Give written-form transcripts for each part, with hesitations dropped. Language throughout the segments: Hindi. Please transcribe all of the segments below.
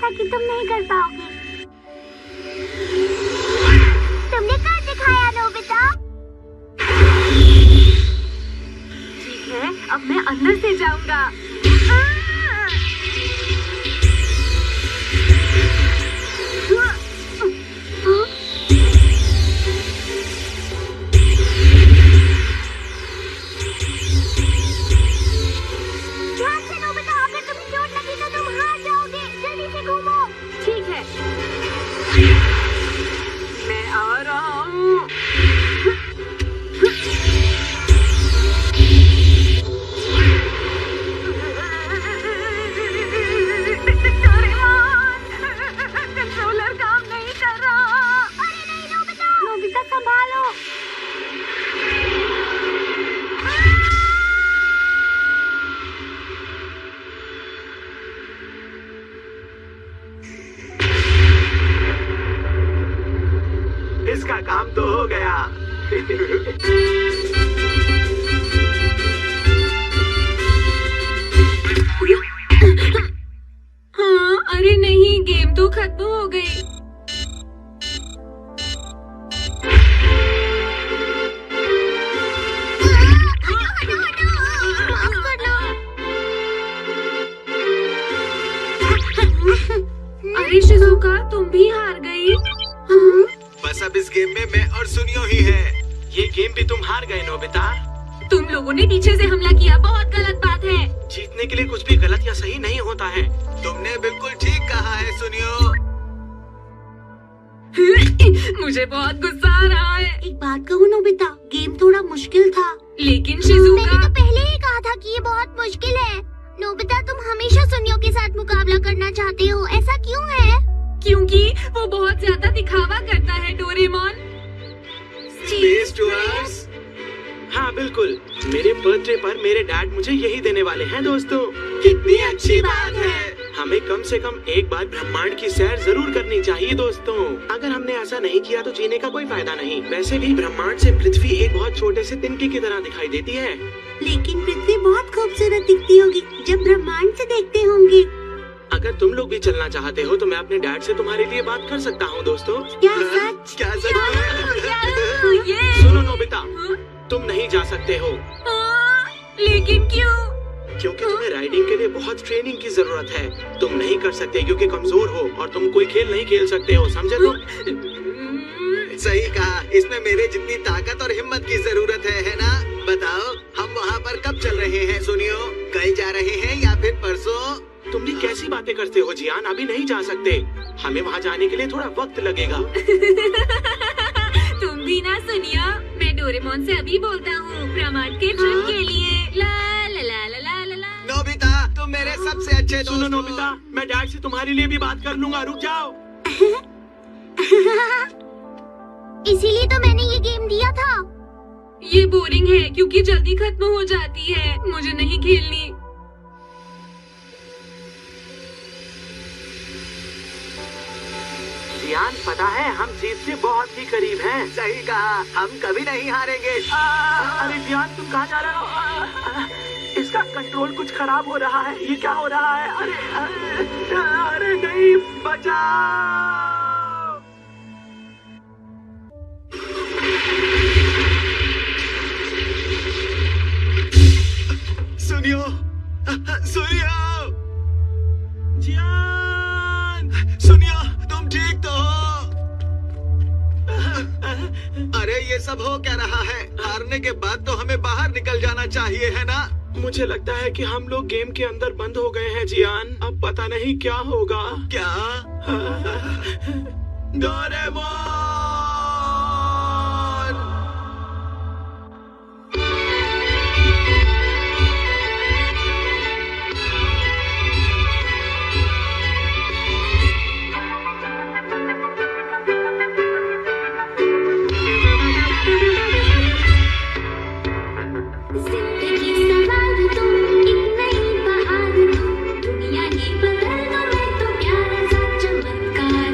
था कि तुम नहीं कर पाओगे। तुमने कर दिखाया नोबिता। ठीक है, अब मैं अंदर से जाऊंगा। ध्यान से नोबिता, अगर तुम्हें चोट लगी तो तुम हार जाओगे। जल्दी से घूमो। ठीक है, मैं आ रहा हूँ। कंट्रोलर काम नहीं कर रहा। अरे नहीं नोबिता। नोबिता संभालो। इसका काम तो हो गया। हाँ, अरे नहीं, गेम तो खत्म हो गई। अरे शिजुका, तुम भी हार गई। बस अब इस गेम में मैं और सुनियो ही है। ये गेम भी तुम हार गए नोबिता। तुम लोगों ने पीछे से हमला किया, बहुत गलत बात है। जीतने के लिए कुछ भी गलत या सही नहीं होता है। तुमने बिल्कुल ठीक कहा है सुनियो। मुझे बहुत गुस्सा आ रहा है। एक बात कहूँ नोबिता, गेम थोड़ा मुश्किल था। लेकिन मैंने शिजुका, तो पहले ही कहा था कि ये बहुत मुश्किल है। नोबिता, तुम हमेशा सुनियो के साथ मुकाबला करना चाहते हो, ऐसा क्यों है? क्योंकि वो बहुत ज्यादा दिखावा करता है डोरेमोन। Space Tours? हाँ बिल्कुल, मेरे बर्थडे पर मेरे डैड मुझे यही देने वाले हैं दोस्तों। कितनी अच्छी बात है। हमें कम से कम एक बार ब्रह्मांड की सैर जरूर करनी चाहिए दोस्तों। अगर हमने ऐसा नहीं किया तो जीने का कोई फायदा नहीं। वैसे भी ब्रह्मांड से पृथ्वी एक बहुत छोटे से तिनके की तरह दिखाई देती है। लेकिन पृथ्वी बहुत खूबसूरत दिखती होगी जब ब्रह्मांड से देखते होंगे। अगर तुम लोग भी चलना चाहते हो तो मैं अपने डैड से तुम्हारे लिए बात कर सकता हूँ दोस्तों। क्या सच? क्या सच में? ये सुनो नोबिता, तुम नहीं जा सकते हो। लेकिन क्यों? क्योंकि तुम्हें राइडिंग के लिए बहुत ट्रेनिंग की जरूरत है। तुम नहीं कर सकते क्योंकि कमजोर हो और तुम कोई खेल नहीं खेल सकते हो, समझे तुम? सही कहा, इसमें मेरे जितनी ताकत और हिम्मत की जरूरत है ना? बताओ, हम वहाँ पर कब चल रहे हैं सुनियो? कल जा रहे हैं या फिर परसों? तुम भी कैसी बातें करते हो जियान? अभी नहीं जा सकते। हमें वहाँ जाने के लिए थोड़ा वक्त लगेगा। तुम भी ना सुनियो, मैं डोरेमोन से अभी बोलता हूँ ब्रह्मांड के ट्रिप के लिए। ला ला ला ला ला ला ला। नोबिता, तुम मेरे सबसे अच्छे दोस्त हो। सुनो नोबिता, मैं डैड से तुम्हारे लिए भी बात कर लूंगा, रुक जाओ। इसीलिए तो मैंने ये गेम दिया था। ये बोरिंग है क्योंकि जल्दी खत्म हो जाती है। मुझे नहीं खेलनी। जियान, पता है हम जीत से बहुत ही करीब हैं। सही कहा, हम कभी नहीं हारेंगे। अरे जियान, तुम कहाँ जा रहे हो? इसका कंट्रोल कुछ खराब हो रहा है। ये क्या हो रहा है? अरे नहीं, बचाओ। सुनियो, सुनियो, जियान, सुनियो, तुम ठीक तो हो? अरे ये सब हो क्या रहा है? हारने के बाद तो हमें बाहर निकल जाना चाहिए, है ना? मुझे लगता है कि हम लोग गेम के अंदर बंद हो गए हैं जियान। अब पता नहीं क्या होगा। क्या? डोरेमोन! जिंदगी सवाल दो, एक नई बहार दो, दुनिया ही बदल दो, मैं तो प्यारा सा चमत्कार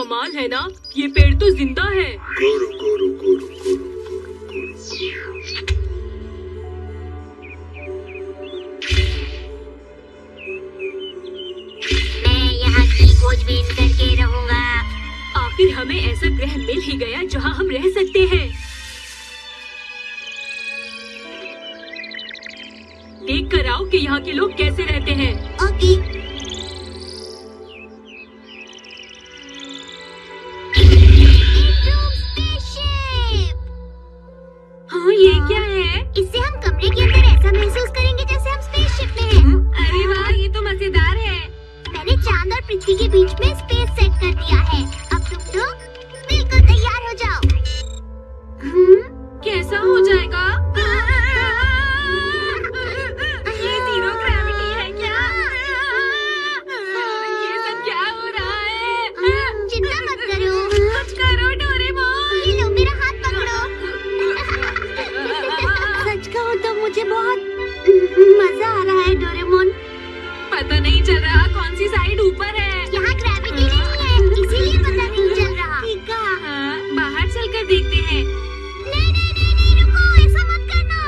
कमाल है ना, ये पेड़ तो जिंदा है। गुरु गुरु गुरु गुरु गुरु गुरु। मैं यहाँ की खोजबीन करके रहूँगा। आखिर हमें ऐसा ग्रह मिल ही गया जहाँ हम रह सकते हैं। देख कर आओ कि यहाँ के लोग कैसे रहते हैं। ओके। हाँ, ये क्या है? इससे हम कमरे के अंदर ऐसा महसूस करेंगे जैसे हम स्पेसशिप में हैं। अरे वाह, ये तो मजेदार है। मैंने चांद और पृथ्वी के बीच में स्पेस सेट कर दिया है। अब तुम लोग बिल्कुल तैयार हो जाओ। कैसा हो जाएगा? ये जीरो ग्रेविटी है क्या? ये सब क्या हो रहा है? चिंता मत करो। कुछ करो डोरेमोन। ये लो, मेरा हाथ पकड़ो। सच कहूँ तो मुझे बहुत मजा आ रहा है डोरेमोन। पता नहीं चल रहा कौन सी साइड ऊपर है। यहाँ ग्रेविटी नहीं है, इसीलिए पता नहीं चल रहा। ठीक है। हाँ, बाहर चलकर देखते हैं। नहीं नहीं नहीं नहीं, रुको, ऐसा मत करना।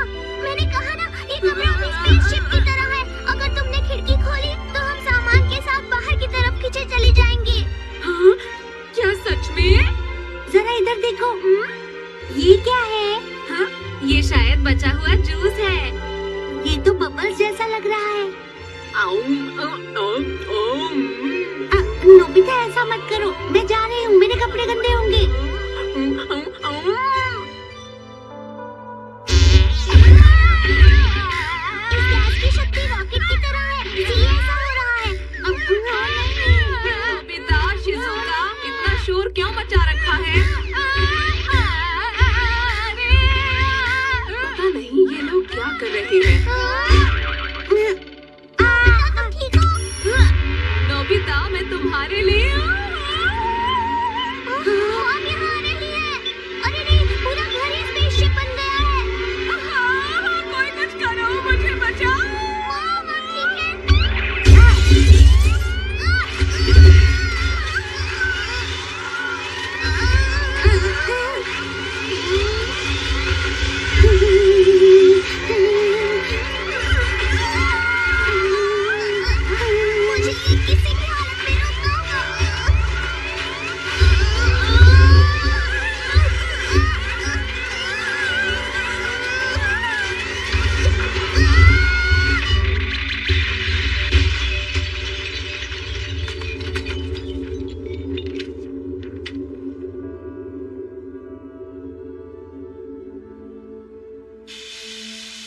मैंने कहा ना, ये कमरा भी स्पेसशिप की तरह है। अगर तुमने खिड़की खोली तो हम सामान के साथ बाहर की तरफ खींचे चले जाएंगे। हाँ, क्या सच में? जरा इधर देखो। ये क्या है? हाँ, ये शायद बचा हुआ जूस है। ये तो बबल्स जैसा लग रहा है। नोबिता, ऐसा मत करो। मैं जा रही हूँ, मेरे कपड़े गंदे होंगे। इस गैस की शक्ति रॉकेट की तरह है, इसलिए ऐसा हो रहा है। नोबिता, शिज़ुका, इतना शोर क्यों मचा रखा है? पता नहीं ये लोग क्या कर रहे हैं। तुम ठीक हो? नोबिता, मैं तुम्हारे लिए हम यहाँ आ रही है। अरे नहीं, पूरा घर ही स्पेसशिप बन गया है। कोई कुछ करो, मुझे बचाओ। मुझे किसी भी हालत में रोकना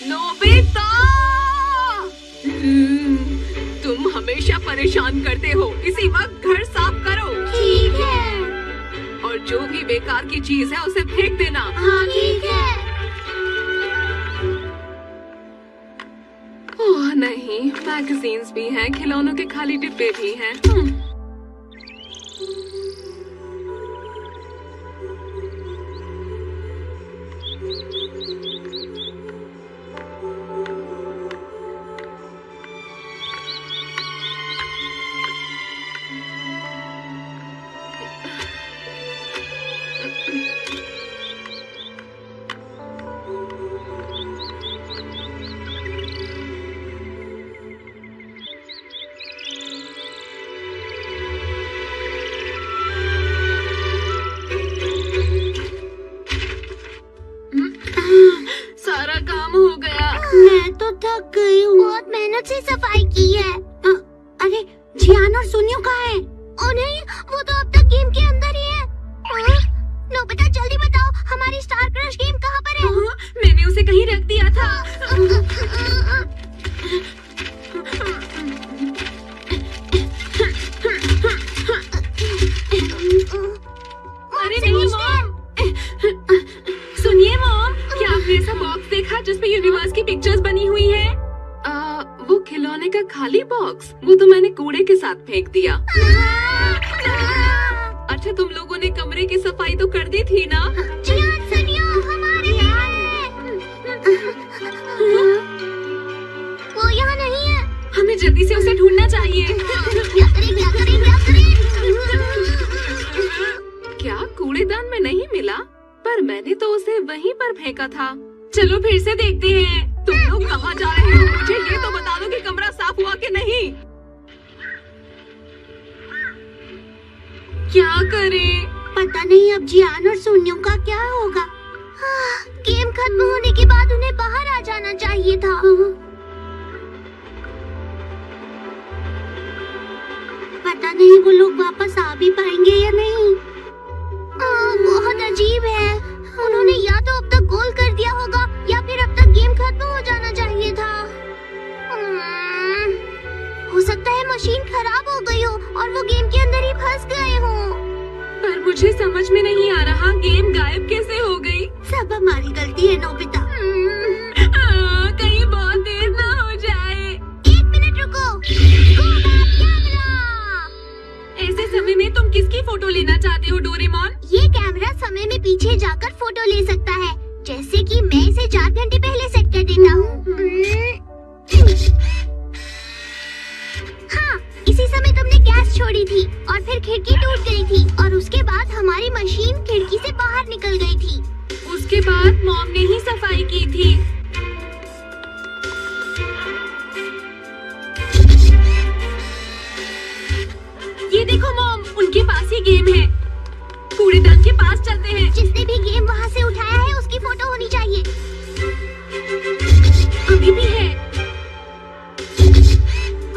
नोबिता! तुम हमेशा परेशान करते हो। इसी वक्त घर साफ करो। ठीक है। और जो भी बेकार की चीज है उसे फेंक देना। हाँ, ठीक है। ओह नहीं, मैगजीन्स भी हैं, खिलौनों के खाली डिब्बे भी हैं। सारा काम हो गया। मैं तो थक गई हूँ। बहुत मेहनत से सफाई की है। अरे जियान और सुनियो कहाँ है? ओ नहीं, वो तो अब तक गेम के अंदर ही है। नोबिता, जल्दी बताओ, हमारी स्टार क्रश गेम कहाँ पर है? मैंने उसे कहीं रख दिया था। अरे नहीं मॉम। सुनिए मॉम, क्या आपने ऐसा बॉक्स देखा जिसपे यूनिवर्स की पिक्चर्स बनी हुई है? वो खिलौने का खाली बॉक्स, वो तो मैंने कूड़े के साथ फेंक दिया। अच्छा, तुम लोगों ने कमरे की सफाई तो कर दी थी ना? जियान, सुनियो, हमारे यहाँ है। वो यहाँ नहीं है। हमें जल्दी से उसे ढूंढना चाहिए। क्या करें, क्या करें, क्या करें? कूड़ेदान में नहीं मिला, पर मैंने तो उसे वहीं पर फेंका था। चलो फिर से देखते हैं। तुम लोग कहाँ जा रहे हो? मुझे ये तो बता दो कि कमरा साफ हुआ कि नहीं। क्या करें? पता नहीं अब जियान और सोनियो का क्या होगा। गेम खत्म होने के बाद उन्हें बाहर आ जाना चाहिए था। पता नहीं वो लोग वापस आ भी पाएंगे या नहीं। बहुत अजीब है। उन्होंने या तो अब तक गोल कर दिया होगा या फिर अब तक गेम खत्म हो जाना चाहिए था। हो सकता है मशीन खराब हो गई हो और वो गेम के अंदर ही फंस गए हो। पर मुझे समझ में नहीं आ रहा गेम गायब कैसे हो गई। सब हमारी गलती है नोबिता। कहीं बहुत देर ना हो जाए। 1 मिनट रुको। Go back camera। ऐसे समय में तुम किसकी फोटो लेना चाहते हो डोरेमोन? ये कैमरा समय में पीछे जाकर फोटो ले सकता है, जैसे कि मैं इसे 4 घंटे पहले सेट कर देता हूँ। हाँ, इसी समय तुमने गैस छोड़ी थी और फिर खिड़की टूट गई थी और उसके बाद हमारी मशीन खिड़की से बाहर निकल गई थी। उसके बाद मॉम ने ही सफाई की थी। ये देखो मॉम, उनके पास ही गेम है। कूड़ेदान के पास चलते हैं। जिसने भी गेम वहाँ से उठाया है उसकी फोटो होनी चाहिए। अभी भी है।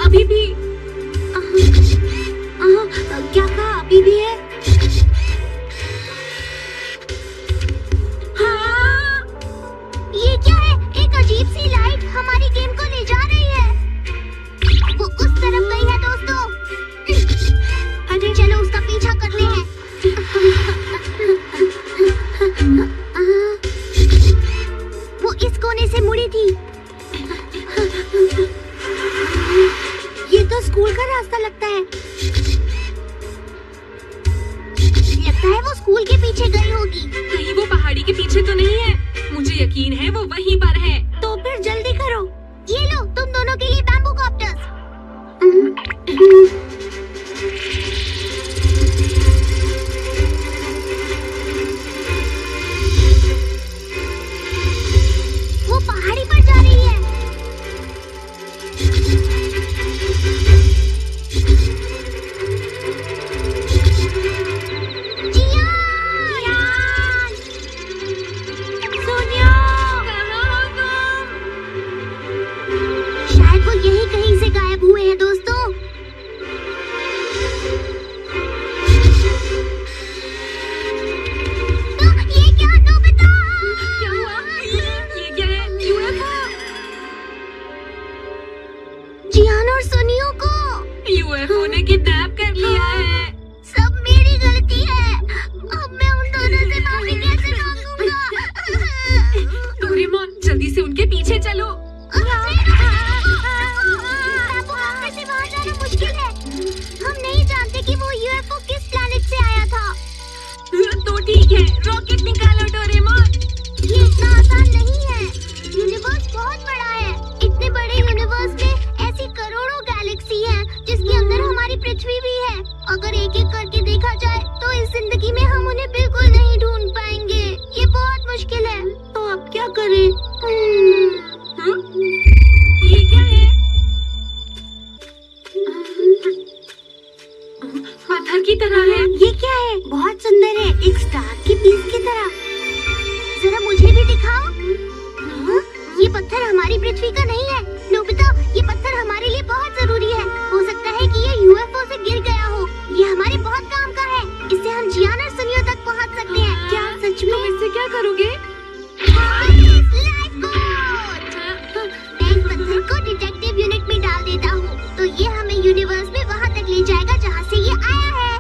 अभी भी। क्या कहा? अभी भी है? हाँ। ये क्या है? एक अजीब सी लाइट हमारी गेम को ले जा रही है। वो उस तरफ गई है दोस्तों। अरे चलो उसका पीछा करते हैं। वो इस कोने से मुड़ी थी। ये तो स्कूल का रास्ता लगता है। लगता है वो स्कूल के पीछे गई होगी। कहीं वो पहाड़ी के पीछे तो नहीं है? मुझे यकीन है वो वहीं पर है। तो फिर जल्दी करो। ये लो तुम दोनों के लिए बैम्बू कॉप्टर्स। वो पहाड़ी पर जा रही है। जियान! सोनिया! कहाँ हो तुम? शायद वो यही कहीं से गायब हुए हैं दोस्तों। ये क्या नोबिता? क्या हुआ? ये क्या है? यूएफओ? जियान और सोनियो को यूएफओ ने किडनैप कर लिया है। सब मेरी गलती है। अब मैं उन दोनों से माफी कैसे मांगूंगा? डोरेमोन जल्दी से उनके पीछे चलो। से बाहर जाना मुश्किल है। हम नहीं जानते कि वो यूएफओ किस प्लैनेट से आया था। तो ठीक है, रॉकेट निकालो डोरेमोन। ये इतना आसान नहीं है। यूनिवर्स बहुत बड़ा है। इतने बड़े यूनिवर्स में ऐसी करोड़ों गैलेक्सी हैं, जिसके अंदर हमारी पृथ्वी भी है। अगर एक एक करके देखा जाए तो इस जिंदगी में हम उन्हें बिल्कुल नहीं ढूंढ पाएंगे। ये बहुत मुश्किल है। तो अब क्या करें? ये क्या है? पत्थर की तरह है। ये क्या है? बहुत सुंदर है, एक स्टार की पीस की तरह। जरा मुझे भी दिखाओ। ये पत्थर हमारी पृथ्वी का नहीं है। नोबिता, ये पत्थर हमारे लिए बहुत जरूरी है। हो सकता है कि ये यूएफओ से गिर गया हो। ये हमारे बहुत काम का है। इससे हम जियान और सुनियो तक पहुंच सकते हैं। क्या सच में? तुम इससे क्या करोगे? Life boat! मैं इस पत्थर को डिटेक्टिव यूनिट में डाल देता हूँ, तो ये हमें यूनिवर्स में वहाँ तक ले जाएगा जहाँ से ये आया है।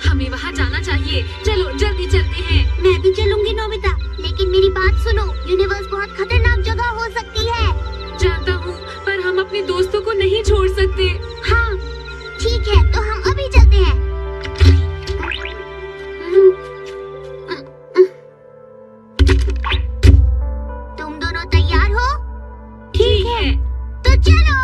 हमें वहाँ जाना चाहिए। चलो जल्दी चलते हैं। मैं भी चलूंगी नोबिता, लेकिन मेरी बात सुनो। यूनिवर्स बहुत खतरनाक जगह हो सकती है। जानता हूँ, पर हम अपने दोस्तों को नहीं छोड़ सकते। हाँ, ठीक है, तो हम अभी चलते हैं। तुम दोनों तैयार हो? ठीक है। तो चलो।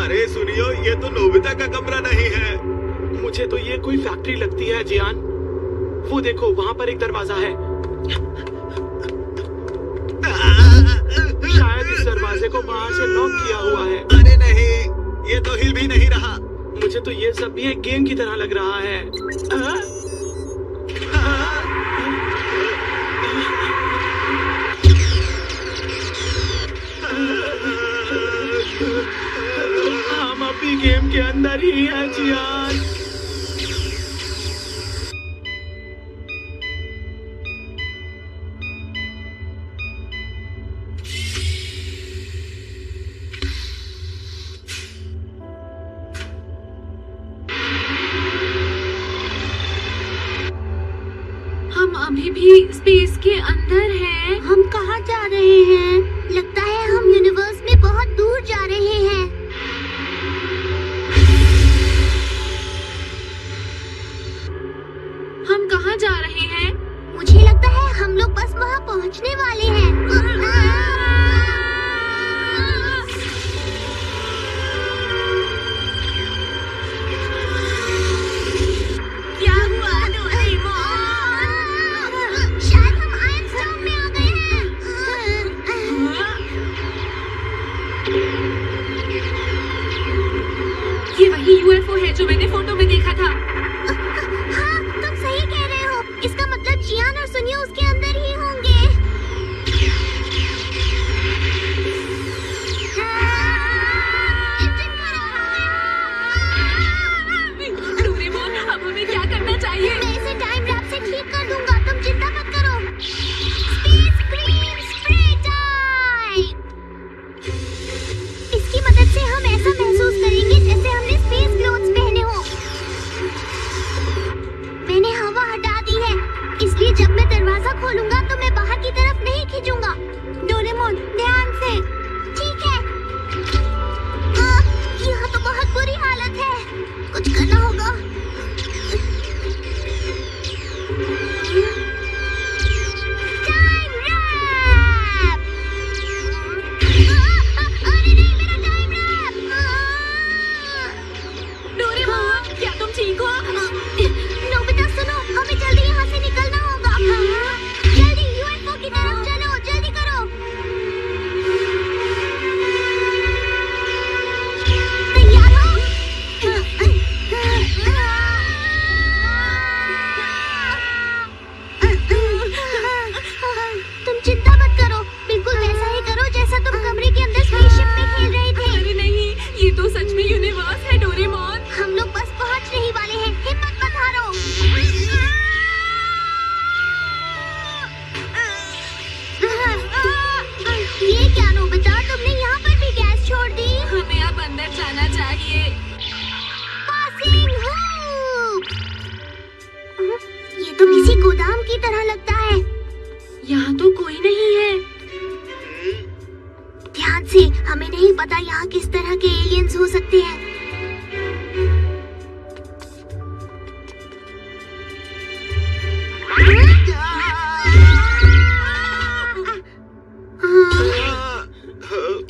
अरे सुनियो, ये तो नोबिता का कमरा नहीं है। मुझे तो ये कोई फैक्ट्री लगती है जियान। वो देखो, वहाँ पर एक दरवाजा है। शायद इस दरवाजे को बाहर से लॉक किया हुआ है। अरे नहीं, ये तो हिल भी नहीं रहा। मुझे तो ये सब भी एक गेम की तरह लग रहा है। हम अभी गेम के अंदर ही हैं जियान। हम अभी भी स्पेस के अंदर हैं। हम कहाँ जा रहे हैं? लगता है हम यूनिवर्स में बहुत दूर जा रहे हैं। हम कहाँ जा रहे हैं? मुझे लगता है हम लोग बस वहाँ पहुँचने वाले हैं। क्या हुआ डोरेमोन? शायद हम आइंस्टाइन में आ गए हैं। ये वही यूएफओ है जो मैंने फोटो में देखा था। हाँ, तुम सही कह रहे हो। इसका मतलब जियान और सुनियो उसके अंदर ही होंगे। इंजन खराब हो गया। डोरेमोन, अब हमें क्या करना चाहिए? मैं इसे टाइम लैप से ठीक कर दूंगा, तुम चिंता मत करो। Space cream spray time. इसकी मदद से हम ऐसा महसूस करेंगे जैसे हमने स्पेस क्लोथ्स पहने हो। मैंने हवा हटा दी है, इसलिए जब मैं दरवाजा खोलूंगा तो मैं बाहर की तरफ नहीं खींचूंगा। डोरेमोन, ध्यान से। ठीक है। यहाँ तो बहुत बुरी हालत है, कुछ करना होगा। Time wrap. अरे नहीं, मेरा टाइम रैप। डोरेमोन, क्या तुम ठीक हो? नोबिता सुनो, हमें जल्दी यहाँ से निकलना होगा। जल्दी यूएफओ की तरफ चलो, जल्दी करो। तैयार हो? तुम चिंता मत करो, बिल्कुल वैसा ही करो जैसा तुम कमरे के अंदर स्पेसशिप में खेल रहे थे। अरे नहीं, ये तो सच में यूनिवर्स है डोरेमोन। हम लोग बस पहुंचने ही वाले हैं, हिम्मत मत हारो। ये क्या नोबिता, तुमने यहाँ पर भी गैस छोड़ दी। हमें अब अंदर जाना चाहिए। Passing hook. ये तो किसी गोदाम की तरह लगता है। यहाँ तो कोई नहीं है। ध्यान से, हमें नहीं पता यहाँ किस तरह के एलियंस हो सकते हैं।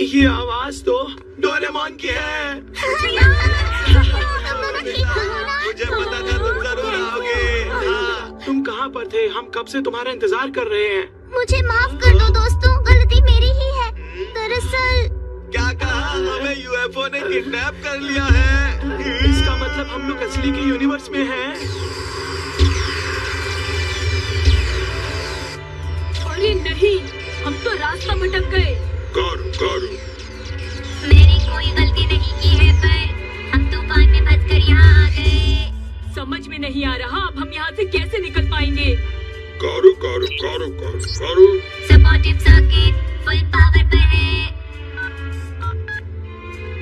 ये आवाज तो डोरेमोन की है। मुझे पता था तुम जरूर आओगे। हाँ। तुम कहाँ पर थे? हम कब से तुम्हारा इंतजार कर रहे हैं। मुझे माफ कर दो दोस्तों, गलती मेरी ही है। दरअसल क्या कहा? हमें यूएफओ ने किडनैप कर लिया है। इसका मतलब हम लोग असली के यूनिवर्स में हैं। अरे नहीं, हम तो रास्ता भटक गए। करो। मेरी कोई गलती नहीं की है, पर हम तूफान में फंसकर यहाँ आ गए। समझ में नहीं आ रहा अब हम यहाँ से कैसे निकल पाएंगे। करो। सपोर्टिव सर्किट फुल पावर पर है।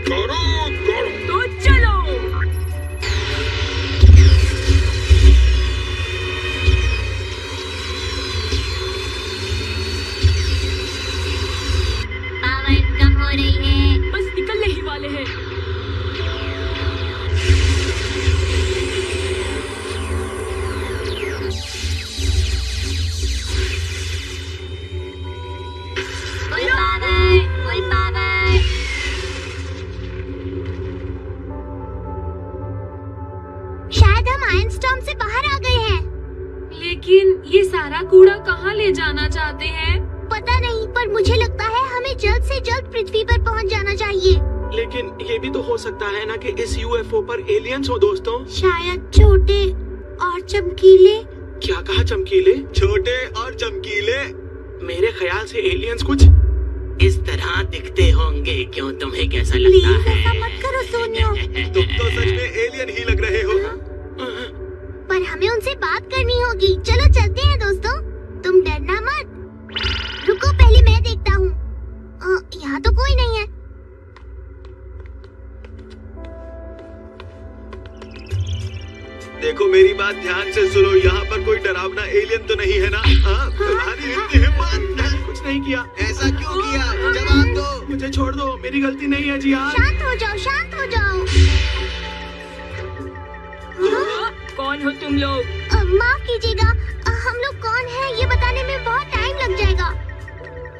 करो। तो चलो। पावर कम हो रही है। बस निकलने ही वाले हैं। फुल आयरन स्टॉर्म से बाहर आ गए हैं। लेकिन ये सारा कूड़ा कहाँ ले जाना चाहते हैं? पता नहीं, पर मुझे लगता है हमें जल्द से जल्द पृथ्वी पर पहुंच जाना चाहिए। लेकिन ये भी तो हो सकता है ना कि इस यूएफओ पर एलियंस हो दोस्तों। शायद छोटे और चमकीले। क्या कहा चमकीले? छोटे और चमकीले? मेरे ख्याल से एलियंस कुछ इस तरह दिखते होंगे। क्यों, तुम्हें कैसा लगता प्लीज है? ऐसा मत करो सोनियो। तुम तो सच में एलियन ही लग रहे हो। पर हमें उनसे बात करनी होगी। चलो चलते हैं दोस्तों। तुम डरना मत। रुको, पहले मैं देखता हूँ। यहाँ तो कोई नहीं है। देखो, मेरी बात ध्यान से सुनो। यहाँ पर कोई डरावना एलियन तो नहीं है ना? तुम्हारी इतनी हिम्मत। मैंने कुछ नहीं किया। ऐसा क्यों किया? जवाब दो। मुझे छोड़ दो, मेरी गलती नहीं है जियान। शांत हो जाओ, शांत हो जाओ। कौन हो तुम लोग? माफ कीजिएगा, हम लोग कौन हैं ये बताने में बहुत टाइम लग जाएगा।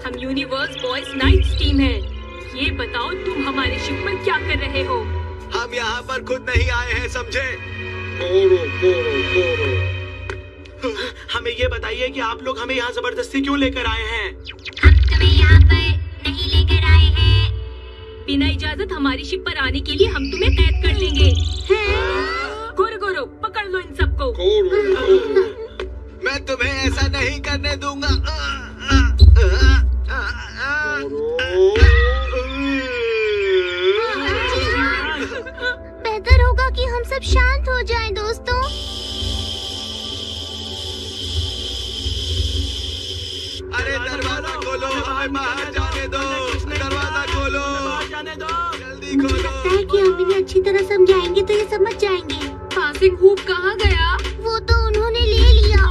हम यूनिवर्स बॉयज नाइट्स टीम है। ये बताओ, तुम हमारे शिप में क्या कर रहे हो? हम यहाँ पर खुद नहीं आए हैं, समझे? हमें ये बताइए कि आप लोग हमें यहाँ जबरदस्ती क्यों लेकर आए हैं? हम तुम्हें यहाँ पर नहीं लेकर आए हैं। बिना इजाजत हमारी शिप पर आने के लिए हम तुम्हें कैद कर लेंगे। गोरो गोरो, पकड़ लो इन सबको। मैं तुम्हें ऐसा नहीं करने दूंगा। बेहतर होगा कि हम सब शांत हो जाएं दोस्तों। अरे दरवाजा खोलो, हमें बाहर जाने दो। दरवाजा खोलो, जाने दो, जल्दी मुझे खोलो। लगता है कि हम इन्हें अच्छी तरह समझाएंगे तो ये समझ जाएंगे। पासिंग हुप कहाँ गया? वो तो उन्होंने ले लिया।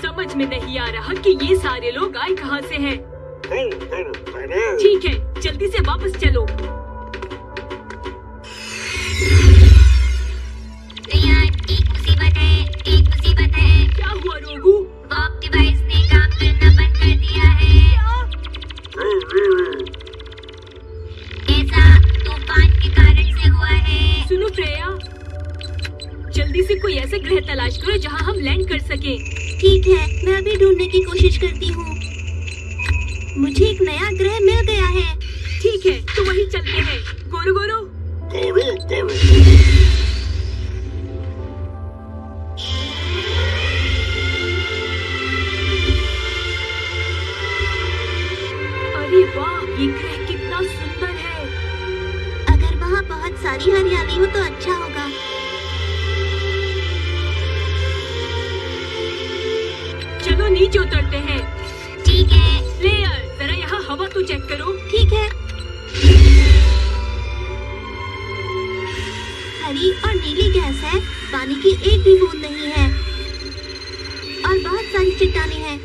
समझ में नहीं आ रहा कि ये सारे लोग आए कहाँ से हैं। ठीक है, जल्दी से वापस चलो। यार, एक मुसीबत है, एक मुसीबत है। क्या हुआ रोगू? वॉक डिवाइस ने काम करना बंद कर दिया है। ऐसा तूफान के कारण से हुआ है। सुनो श्रेया, जल्दी से कोई ऐसा ग्रह तलाश करो जहाँ हम लैंड कर सके। ठीक है, मैं अभी ढूंढने की कोशिश करती हूँ। मुझे एक नया ग्रह मिल गया है। ठीक है, तो वही चलते हैं। गोरो गोरो। अरे वाह, ये ग्रह कितना सुंदर है। अगर वहाँ बहुत सारी हरियाली हो तो अच्छा होगा। चलो नीचे उतरते हैं। ठीक है। प्लेयर, जरा यहाँ हवा तो चेक करो। ठीक है। हरी और नीली गैस है, पानी की एक भी बूंद नहीं है और बहुत सारी चट्टानें हैं।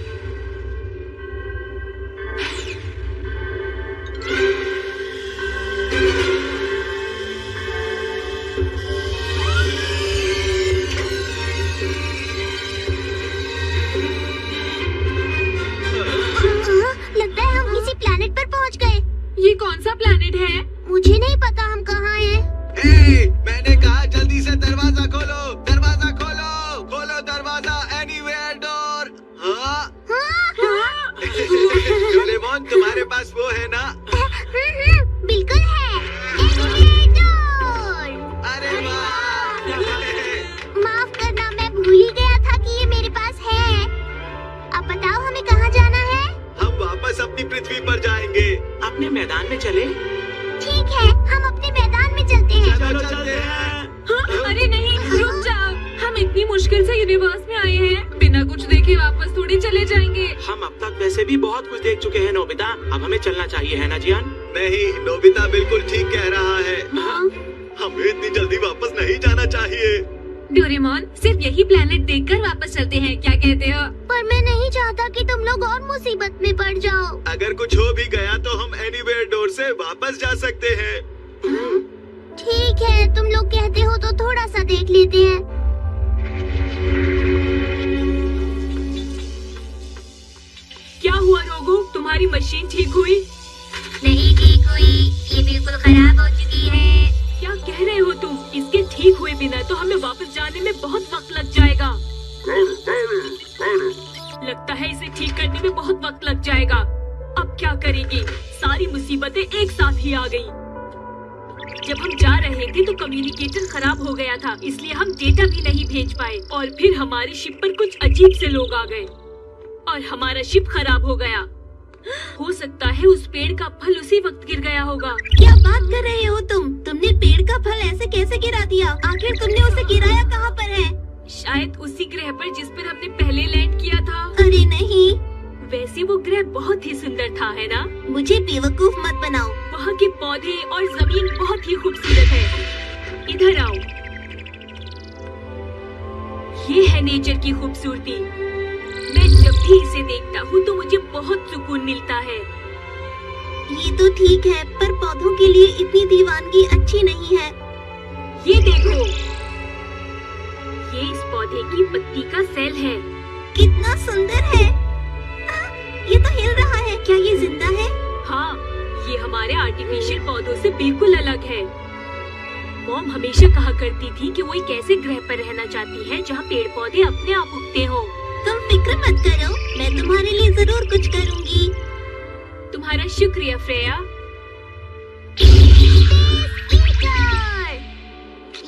लगता है हम किसी प्लेनेट पर पहुंच गए। ये कौन सा प्लेनेट है? मुझे नहीं पता हम कहाँ हैं। मैंने कहा जल्दी से दरवाजा खोलो। दरवाजा खोलो, खोलो दरवाजा। Anywhere door. हाँ? डोरेमोन, तुम्हारे पास वो है ना? बिल्कुल है। Anywhere door. अरे वाह। माफ करना, मैं भूल ही गया था कि ये मेरे पास है। अब बताओ हमें कहाँ जाना है? हम वापस अपनी पृथ्वी पर जाएंगे। अपने मैदान में चले? ठीक है, हम अपने मैदान में चलते हैं। चलो चलते हैं। हाँ? अरे नहीं, रुक जाओ। हम इतनी मुश्किल से यूनिवर्स में आए हैं, बिना कुछ देखे वापस थोड़ी चले जाएंगे। हम अब तक वैसे भी बहुत कुछ देख चुके हैं नोबिता। अब हमें चलना चाहिए, है ना जियान? नहीं, नोबिता बिल्कुल ठीक कह रहा है। हमें इतनी जल्दी वापस नहीं जाना चाहिए। डोरेमोन, सिर्फ यही प्लेनेट देखकर वापस चलते हैं, क्या कहते हो? पर मैं नहीं चाहता कि तुम लोग और मुसीबत में पड़ जाओ। अगर कुछ हो भी गया तो हम एनीवेयर डोर से वापस जा सकते हैं। ठीक है, तुम लोग कहते हो तो थोड़ा सा देख लेते हैं। क्या हुआ रोगू, तुम्हारी मशीन ठीक हुई? नहीं ठीक हुई, ये बिल्कुल खराब हो चुकी है। क्या कह रहे हो तुम? इसके ठीक हुए बिना तो हमें वापस जाना आने में बहुत वक्त लग जाएगा। लगता है इसे ठीक करने में बहुत वक्त लग जाएगा। अब क्या करेंगे? सारी मुसीबतें एक साथ ही आ गयी। जब हम जा रहे थे तो कम्युनिकेटर खराब हो गया था, इसलिए हम डेटा भी नहीं भेज पाए। और फिर हमारी शिप पर कुछ अजीब से लोग आ गए और हमारा शिप खराब हो गया। हो सकता है उस पेड़ का फल उसी वक्त गिर गया होगा। क्या बात कर रहे हो तुमने पेड़ का फल ऐसे कैसे गिरा दिया? आखिर तुमने उसे गिराया कहाँ पर है? शायद उसी ग्रह पर जिस पर हमने पहले लैंड किया था। अरे नहीं, वैसे वो ग्रह बहुत ही सुंदर था, है ना? मुझे बेवकूफ मत बनाओ। वहाँ के पौधे और जमीन बहुत ही खूबसूरत है। इधर आओ। ये है नेचर की खूबसूरती। मैं जब भी इसे देखता हूँ तो मुझे बहुत सुकून मिलता है। ये तो ठीक है, पर पौधों के लिए इतनी दीवानगी अच्छी नहीं है। ये देखो, ये इस पौधे की पत्ती का सेल है। कितना सुंदर है। ये तो हिल रहा है। क्या ये जिंदा है? हाँ, ये हमारे आर्टिफिशियल पौधों से बिल्कुल अलग है। मॉम हमेशा कहा करती थी कि वो एक ऐसे ग्रह पर रहना चाहती है जहाँ पेड़ पौधे अपने आप उगते हो। तुम फिक्र मत करो, मैं तुम्हारे लिए जरूर कुछ करूँगी। तुम्हारा शुक्रिया फ्रेया।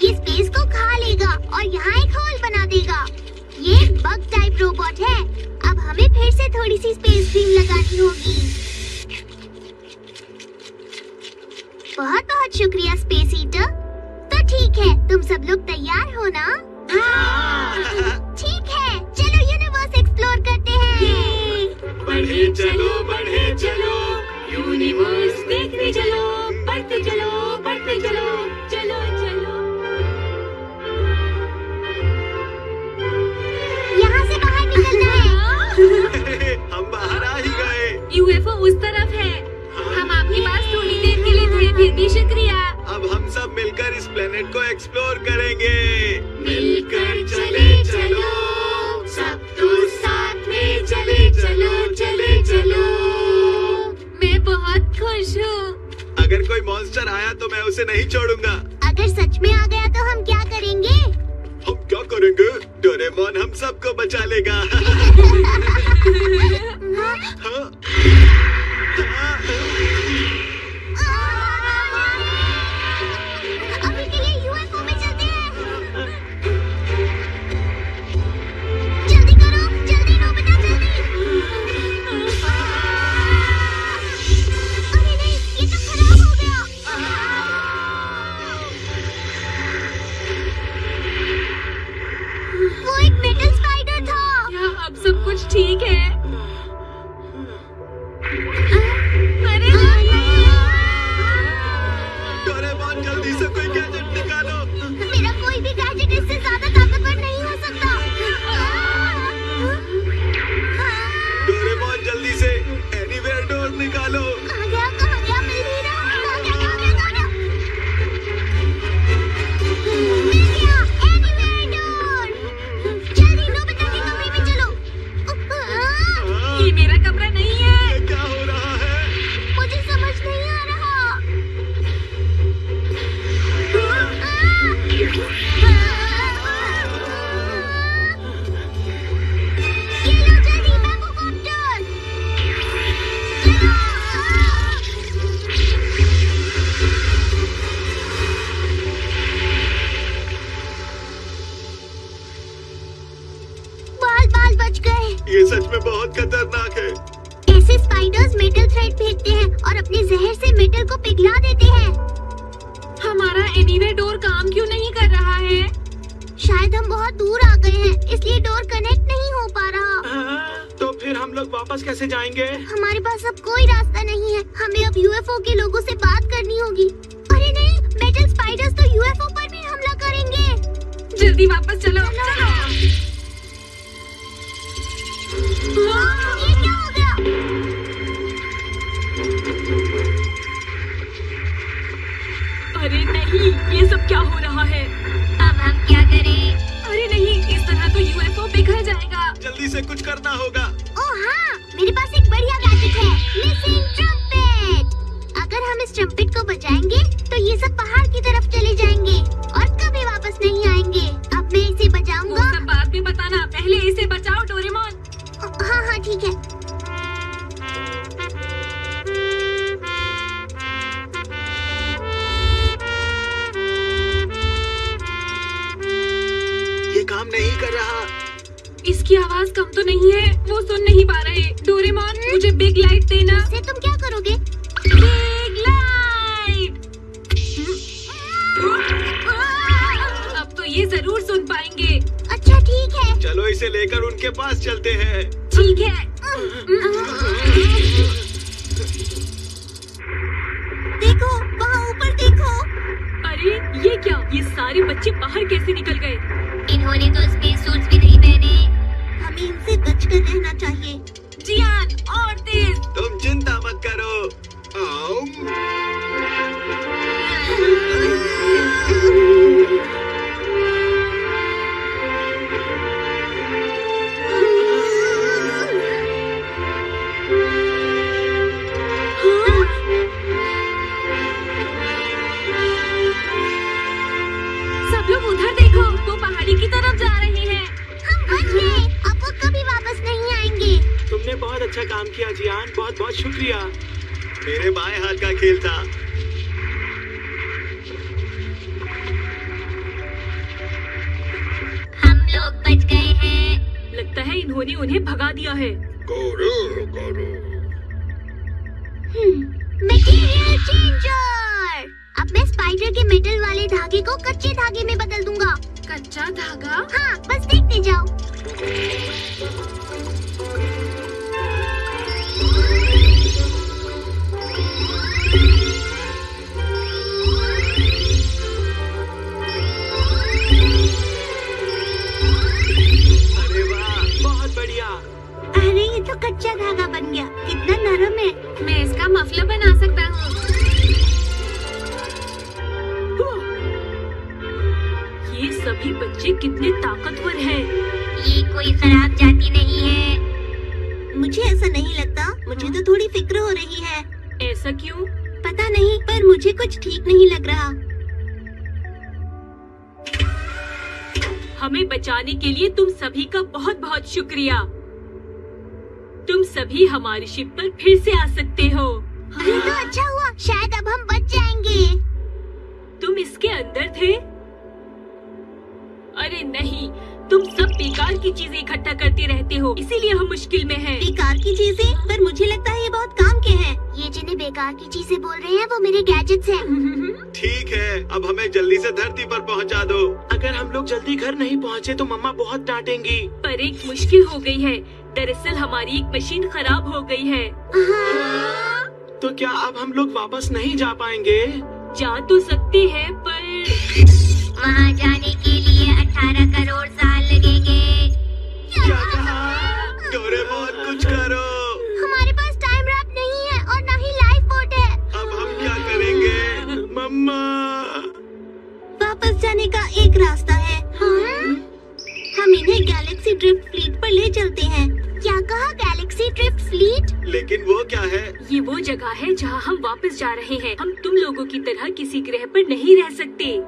ये स्पेस को खा लेगा और यहाँ एक होल बना देगा। ये बग टाइप रोबोट है। अब हमें फिर से थोड़ी सी स्पेस क्रीम लगानी होगी। बहुत बहुत शुक्रिया स्पेस ईटर। तो ठीक है, तुम सब लोग तैयार हो ना? ठीक है, चलो यूनिवर्स एक्सप्लोर करते हैं। बढ़े चलो, यूनिवर्स देखने चलो, बढ़ते चलो, चलो चलो। यहाँ से बाहर निकलना है। हम बाहर आ ही गए। यूएफओ उस तरफ है। हम आपके पास थोड़ी देर के लिए थे, फिर भी शुक्रिया। अब हम सब मिलकर इस प्लेनेट को एक्सप्लोर करेंगे। मिलकर चले चलो, सब तो साथ में चले चलो। मैं बहुत खुश हूँ। अगर कोई मॉन्स्टर आया तो मैं उसे नहीं छोड़ूंगा। अगर सच में आ गया तो हम क्या करेंगे? हम क्या करेंगे? डोरेमोन हम सबको बचा लेगा। हाँ? अभी के लिए यूएफओ में चलते हैं। जल्दी करो, जल्दी नोबिता, जल्दी। अरे नहीं, ये तो खराब हो गया। वो एक मेटल स्पाइडर था। क्या अब सब कुछ ठीक है? अरे डोरेमोन जल्दी से कोई गैजेट निकालो। मेरा कोई भी गैजेट इससे ज्यादा ताकतवर नहीं हो सकता। डोरेमोन जल्दी से एनीवेयर डोर निकालो। कहाँ गया मिल नहीं रहा। कहाँ गया? मिल गया, एनीवेयर डोर। जल्दी नोबिता के कमरे में चलो। ये मेरा कमरा नहीं है। ये क्या हो रहा है? मुझे समझ नहीं आ रहा। ये लो जल्दी बैकोकॉप्टर। बाल बच गए। ये सच में बहुत खतरनाक है। ऐसे स्पाइडर्स मेटल थ्रेड फेंकते हैं और अपने जहर से मेटल को पिघला देते हैं। हमारा एनीवेयर डोर काम क्यों नहीं कर रहा है? शायद हम बहुत दूर आ गए हैं, इसलिए डोर कनेक्ट नहीं हो पा रहा। तो फिर हम लोग वापस कैसे जाएंगे? हमारे पास अब कोई रास्ता नहीं है। हमें अब यूएफओ के लोगों से बात करनी होगी। अरे नहीं, मेटल स्पाइडर्स तो यूएफओ पर भी हमला करेंगे। जल्दी वापस चलो। ये क्या हो गया? अरे नहीं, ये सब क्या हो रहा है? अब हम क्या करें? अरे नहीं, इस तरह तो यूएफओ पिघल जाएगा। जल्दी से कुछ करना होगा। ओह हाँ, मेरे पास एक बढ़िया गैजेट है, मिसिंग ट्रम्पेट। अगर हम इस ट्रम्पेट को बजाएंगे तो ये सब पहाड़ की तरफ चले जाएंगे और कभी वापस नहीं आएंगे। अब मैं की आवाज कम तो नहीं है? वो सुन नहीं पा रहे। डोरेमोन, मुझे बिग लाइट देना। से तुम क्या करोगे? Big light. अब तो ये जरूर सुन पाएंगे। अच्छा ठीक है। चलो इसे लेकर उनके पास चलते हैं। ठीक है। देखो, वहाँ ऊपर देखो। अरे ये क्या? ये सारे बच्चे बाहर कैसे निकल गए? इन्होंने तो स्पेस सूट्स भी नहीं पहने। हमें इनसे बचकर रहना चाहिए। जियान, और तेज। तुम चिंता मत करो। आओ। सब लोग उधर देखो, वो पहाड़ी की तरफ जा रहे हैं। हम बच गए। अब वो कभी वापस नहीं आएंगे। तुमने बहुत अच्छा काम किया जियान, बहुत बहुत शुक्रिया। मेरे बाएं हाथ का खेल था। हम लोग बच गए हैं। लगता है इन्होंने उन्हें भगा दिया है। करो करो। Material changer. अब मैं स्पाइडर के मेटल वाले धागे को कच्चे धागे में बदल दूंगा। कच्चा धागा? हाँ, बस देखते जाओ। अरे वाह, बहुत बढ़िया। अरे ये तो कच्चा धागा बन गया। कितना नरम है। मैं इसका मफलर बना सकता हूँ। ये सभी बच्चे कितने ताकतवर हैं। ये कोई खराब जाति नहीं है। मुझे ऐसा नहीं लगता। मुझे तो थोड़ी फिक्र हो रही है। ऐसा क्यों? पता नहीं, पर मुझे कुछ ठीक नहीं लग रहा। हमें बचाने के लिए तुम सभी का बहुत बहुत शुक्रिया। तुम सभी हमारी शिप पर फिर से आ सकते हो। ये तो अच्छा हुआ। शायद अब हम बच जाएंगे। तुम इसके अंदर थे? अरे नहीं, तुम सब बेकार की चीजें इकट्ठा करते रहते हो, इसीलिए हम मुश्किल में हैं। बेकार की चीजें? पर मुझे लगता है ये बहुत काम के हैं। ये जिन्हें बेकार की चीजें बोल रहे हैं वो मेरे गैजेट्स हैं। ठीक है, अब हमें जल्दी से धरती पर पहुंचा दो। अगर हम लोग जल्दी घर नहीं पहुंचे तो मम्मा बहुत डांटेंगी। पर एक मुश्किल हो गई है। दरअसल हमारी एक मशीन खराब हो गई है। तो क्या अब हम लोग वापस नहीं जा पाएंगे? जा तो सकते हैं, पर वहाँ जाने के लिए 18 करोड़ साल लगेंगे। क्या कहा? डोरेमोन कुछ करो। हमारे पास टाइम रैप नहीं है और ना ही लाइफ बोट है। अब हम क्या करेंगे? मम्मा। वापस जाने का एक रास्ता है। हम इन्हें गैलेक्सी ड्रिफ्ट फ्लीट पर ले चलते हैं। क्या कहा? Galaxy drift fleet? लेकिन वो क्या है? ये वो जगह है जहाँ हम वापस जा रहे हैं। हम तुम लोगों की तरह किसी ग्रह पर नहीं रह सकते।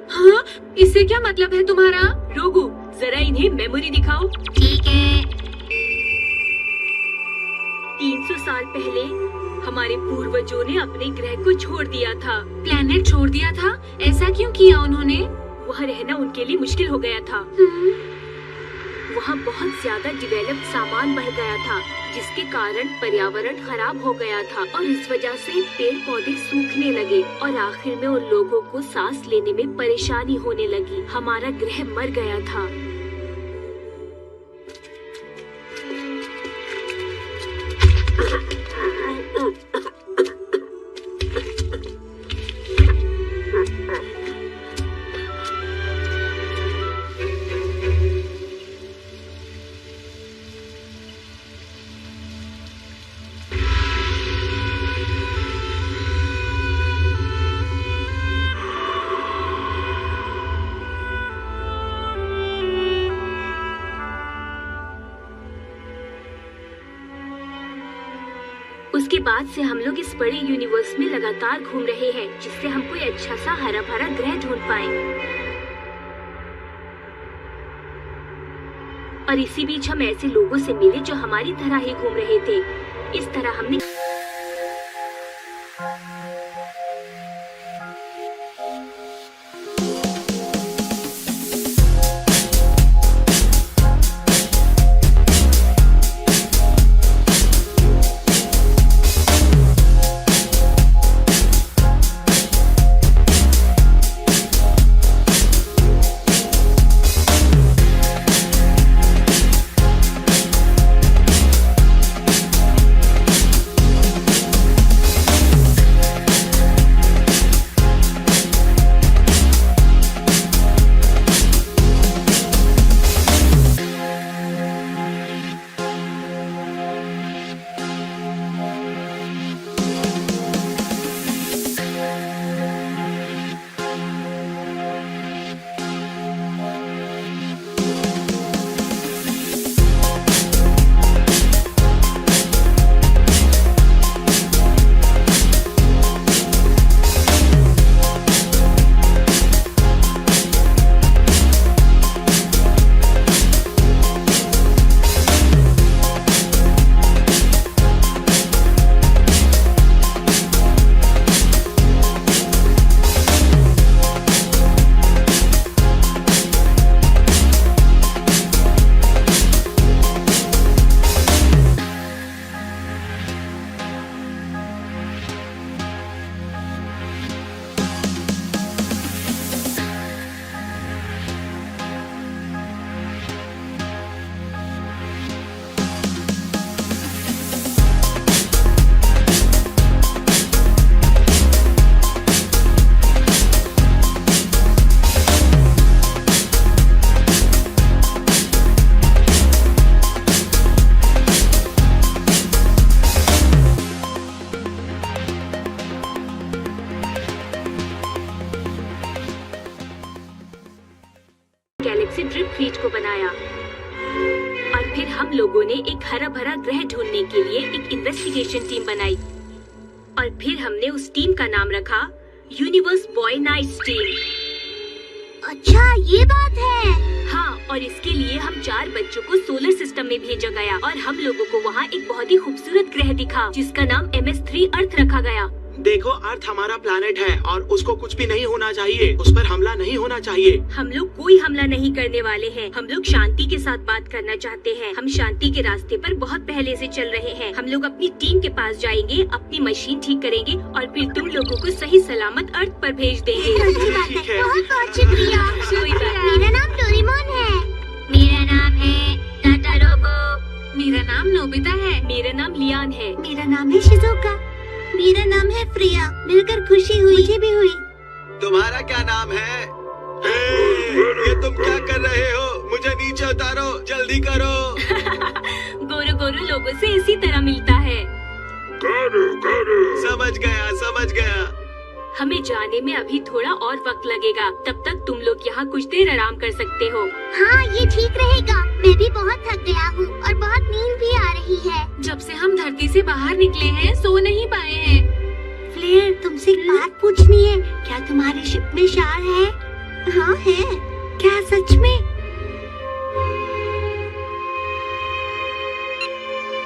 हाँ? इससे क्या मतलब है तुम्हारा? रोगू, जरा इन्हें मेमोरी दिखाओ। ठीक है। 300 साल पहले हमारे पूर्वजों ने अपने ग्रह को छोड़ दिया था। प्लेनेट छोड़ दिया था? ऐसा क्यों किया उन्होंने? वहाँ रहना उनके लिए मुश्किल हो गया था। वहाँ बहुत ज्यादा डेवलप्ड सामान बढ़ गया था, जिसके कारण पर्यावरण खराब हो गया था और इस वजह से पेड़ पौधे सूखने लगे और आखिर में उन लोगों को सांस लेने में परेशानी होने लगी। हमारा ग्रह मर गया था। उसके बाद से हम लोग इस बड़े यूनिवर्स में लगातार घूम रहे हैं, जिससे हम कोई अच्छा सा हरा भरा ग्रह ढूंढ पाएं। और इसी बीच हम ऐसे लोगों से मिले जो हमारी तरह ही घूम रहे थे। इस तरह हमने से ड्रिप फ्लीट को बनाया और फिर हम लोगों ने एक हरा भरा ग्रह ढूंढने के लिए एक इन्वेस्टिगेशन टीम बनाई और फिर हमने उस टीम का नाम रखा यूनिवर्स बॉय नाइट्स टीम। अच्छा ये बात है। हाँ, और इसके लिए हम 4 बच्चों को सोलर सिस्टम में भेजा गया और हम लोगों को वहाँ एक बहुत ही खूबसूरत ग्रह दिखा जिसका नाम MS3 अर्थ रखा गया। देखो, अर्थ हमारा प्लैनेट है और उसको कुछ भी नहीं होना चाहिए, उस पर हमला नहीं होना चाहिए। हम लोग कोई हमला नहीं करने वाले हैं। हम लोग शांति के साथ बात करना चाहते हैं। हम शांति के रास्ते पर बहुत पहले से चल रहे हैं। हम लोग अपनी टीम के पास जाएंगे, अपनी मशीन ठीक करेंगे और फिर तुम लोगों को सही सलामत अर्थ पर भेज देंगे। अच्छी बात ठीक है, है। बहुत बहुत शुक्रिया। कोई बात नहीं। मेरा नाम डोरेमोन है। मेरा नाम है टाटा रोबो। मेरा नाम नोबिता है। मेरा नाम लियान है। मेरा नाम है शिजुका। मेरा नाम है प्रिया। मिलकर खुशी हुई। मुझे भी हुई। तुम्हारा क्या नाम है? ये तुम क्या कर रहे हो? मुझे नीचे उतारो, जल्दी करो। गोरू गोरू लोगों से इसी तरह मिलता है। समझ गया। हमें जाने में अभी थोड़ा और वक्त लगेगा। तब तक तुम लोग यहाँ कुछ देर आराम कर सकते हो। हाँ ये ठीक रहेगा। मैं भी बहुत थक गया हूँ और बहुत नींद भी आ रही है। जब से हम धरती से बाहर निकले हैं सो नहीं पाए हैं। फ्लेयर, तुमसे एक बात पूछनी है। क्या तुम्हारे शिप में शार है? हाँ है। क्या सच में?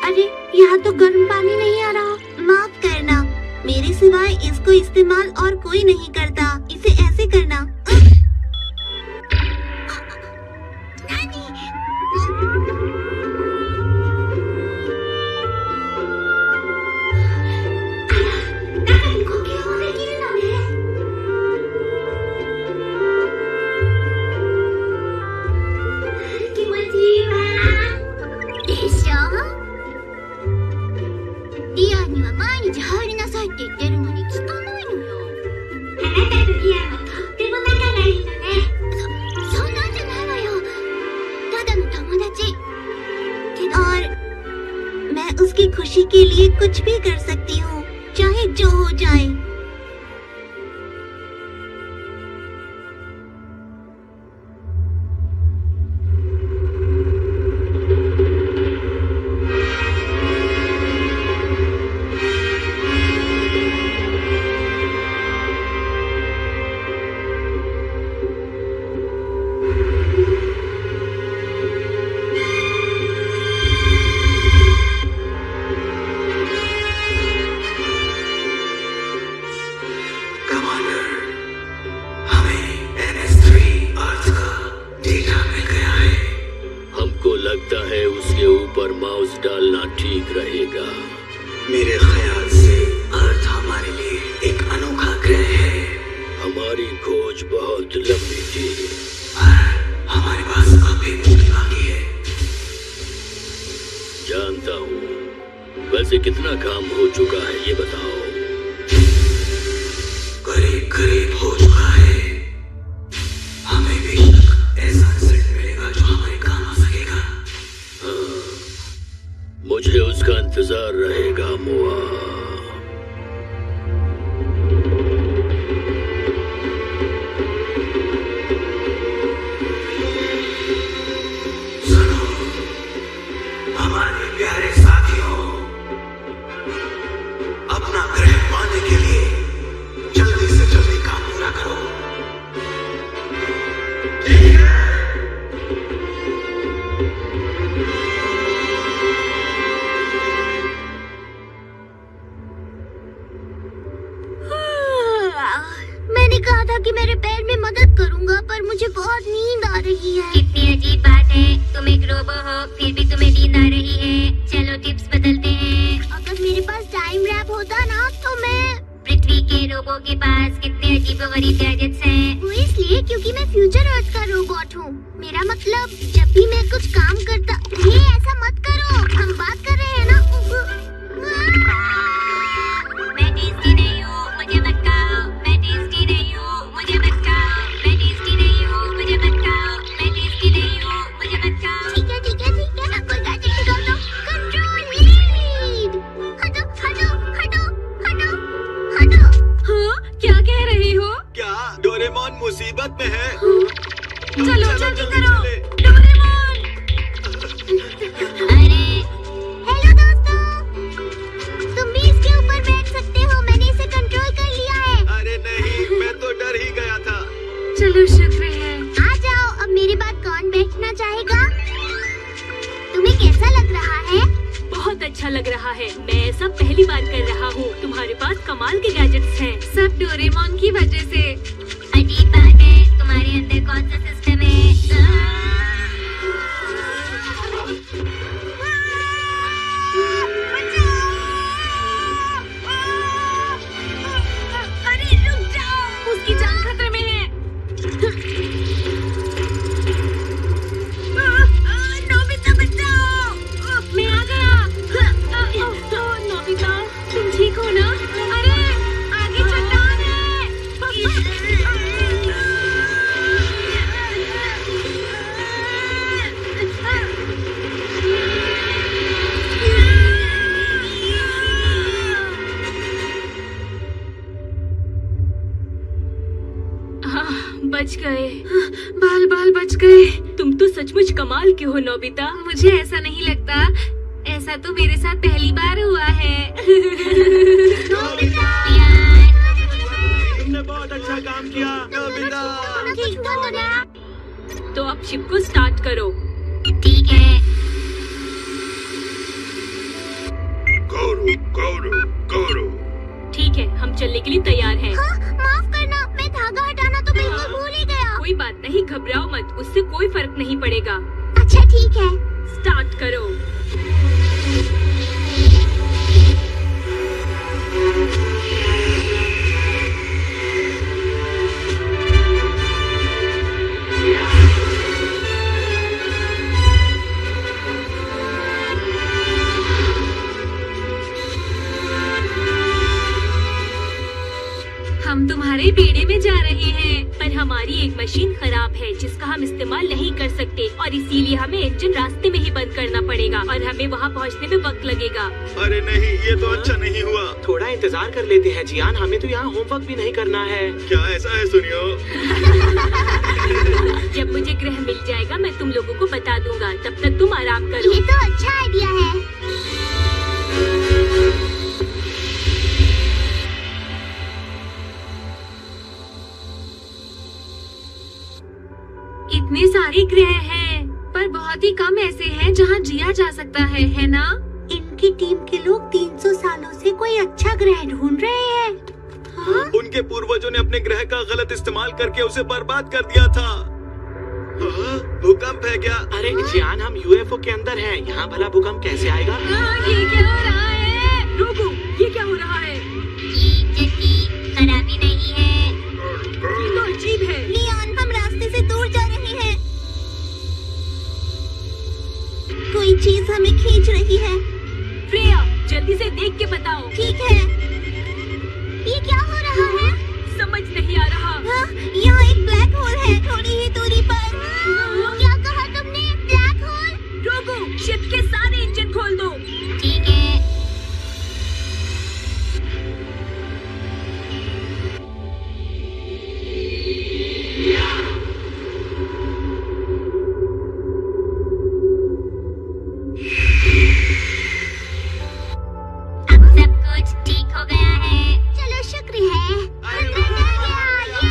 अरे यहाँ तो गर्म पानी नहीं आ रहा। माफ करना, मेरे सिवाय इसको इस्तेमाल और कोई नहीं करता। इसे ऐसे करना। उसकी खुशी के लिए कुछ भी कर सकती हूँ, चाहे जो हो जाए। माउस डालना ठीक रहेगा। मेरे ख्याल से अर्थ हमारे लिए एक अनोखा ग्रह है। हमारी खोज बहुत लंबी थी, हमारे पास अभी भी बाकी है। जानता हूँ, वैसे कितना काम हो चुका है ये बताओ? करीब करीब हो चुका है। हमें भी ऐसा रिजल्ट मिलेगा जो हमारे काम आ सकेगा। मुझे उसका इंतजार रहेगा मोआ। सुनो हमारे प्यारे साथियों, अपना ग्रह पाने के लिए जल्दी से जल्दी काम पूरा करो। ठीक है? मैंने कहा था कि मेरे पैर में मदद करूंगा, पर मुझे बहुत नींद आ रही है। कितनी अजीब बात है, तुम एक रोबो हो फिर भी तुम्हें नींद आ रही है। चलो टिप्स बदलते हैं। अगर मेरे पास टाइम रैप होता ना तो मैं। पृथ्वी के रोबो के पास कितने अजीबोगरीब गैजेट्स हैं। वो इसलिए क्योंकि मैं फ्यूचर अर्थ का रोबोट हूँ। मेरा मतलब जब भी मैं कुछ काम करता। हे ऐसा मत करो, हम बात कर रहे हैं ना। मैं टेस्टी नहीं हूँ, मुझे मत खाओ। मैं टेस्टी नहीं हूँ, मुझे मत खाओ। मैं टेस्टी नहीं हूँ, मुझे मत खाओ। मैं टेस्टी नहीं हूँ, मुझे मत खाओ। ठीक है ठीक है ठीक है, कोई गैजेट निकाल दो। Control lead. हटो हटो हटो हटो हटो। हाँ, क्या कह रही हो? क्या डोरेमोन मुसीबत में है? चलो जल्दी करो चले। डोरेमोन। अरे हेलो दोस्तों, तुम भी इसके ऊपर बैठ सकते हो, मैंने इसे कंट्रोल कर लिया है। अरे नहीं, मैं तो डर ही गया था। चलो शुक्र है। आ जाओ, अब मेरे बाद कौन बैठना चाहेगा? तुम्हें कैसा लग रहा है? बहुत अच्छा लग रहा है। मैं ऐसा पहली बार कर रहा हूँ। तुम्हारे पास कमाल के गैजेट्स हैं। सब डोरेमोन की वजह से। अजीब बात है, तुम्हारे अंदर कौन सा सिस्टम है? अरे रुक जाओ, उसकी जान खतरे में है। नोबिता बचाओ। मैं आ गया। नोबिता, तुम ठीक हो ना? अरे आगे चट्टान है। बच गए। बाल बाल बच गए। तुम तो सचमुच कमाल के हो नोबिता। मुझे ऐसा नहीं लगता, ऐसा तो मेरे साथ पहली बार हुआ है। तुमने बहुत अच्छा काम किया नोबिता। ठीक तो ना? तो अब शिप को स्टार्ट करो। ठीक है। करो करो करो। ठीक है, हम चलने के लिए तैयार हैं। हाँ, माफ करना, मैं धागा हटाना तो बिल्कुल भूल ही गया। कोई बात नहीं, घबराओ मत, उससे कोई फर्क नहीं पड़ेगा। अच्छा ठीक है। स्टार्ट करो। हम तुम्हारे बेड़े में जा रहे हैं। पर हमारी एक मशीन खराब है जिसका हम इस्तेमाल नहीं कर सकते और इसीलिए हमें इंजन रास्ते में ही बंद करना पड़ेगा और हमें वहाँ पहुँचने में वक्त लगेगा। अरे नहीं, ये तो अच्छा नहीं हुआ। थोड़ा इंतजार कर लेते हैं जियान, हमें तो यहाँ होमवर्क भी नहीं करना है। क्या ऐसा है सुनियो? जब मुझे ग्रह मिल जाएगा मैं तुम लोगों को बता दूंगा, तब तक तुम आराम करो। ये तो अच्छा आइडिया है। इतने सारे ग्रह हैं, पर बहुत ही कम ऐसे हैं जहाँ जिया जा सकता है ना? इनकी टीम के लोग 300 सालों से कोई अच्छा ग्रह ढूंढ रहे हैं। हाँ? उनके पूर्वजों ने अपने ग्रह का गलत इस्तेमाल करके उसे बर्बाद कर दिया था। भूकंप है क्या? अरे जियान, हम यूएफओ के अंदर हैं, यहाँ भला भूकंप कैसे आएगा? ये क्या हो रहा है? रुको, ये क्या हो रहा है? ये इंजन की खराबी नहीं है। ये तो अजीब है। लियोन, हम रास्ते से दूर जा रहे हैं। कोई चीज हमें खींच रही है। फ्रेया, जल्दी से देख के बताओ। ठीक है। ये क्या हो रहा है? समझ नहीं आ रहा। हाँ, यहाँ एक ब्लैक होल है थोड़ी ही दूरी पर। क्या कहा तुमने? Black hole? रोगो, शिप के सारे इंजन खोल दो। ठीक है। अब सब कुछ ठीक हो गया है। चलो शुक्र है। अंदर आ गया। ये।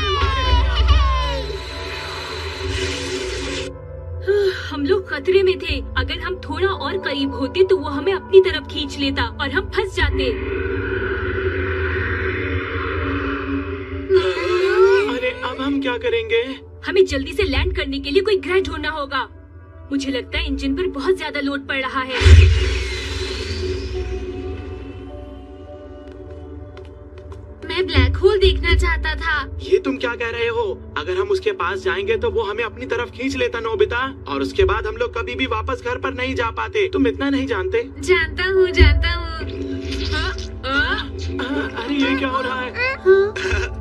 हम लोग खतरे में थे। अगर हम थोड़ा और करीब होते तो वो हमें अपनी तरफ खींच लेता और हम फंस जाते। अरे अब हम क्या करेंगे? हमें जल्दी से लैंड करने के लिए कोई ग्रह ढूंढना होगा। मुझे लगता है इंजन पर बहुत ज्यादा लोड पड़ रहा है। मैं ब्लैक होल देखना चाहता था। ये तुम क्या कह रहे हो? अगर हम उसके पास जाएंगे तो वो हमें अपनी तरफ खींच लेता नोबिता, और उसके बाद हम लोग कभी भी वापस घर पर नहीं जा पाते। तुम इतना नहीं जानते? जानता हूँ जानता हूँ। अरे ये क्या हो रहा है?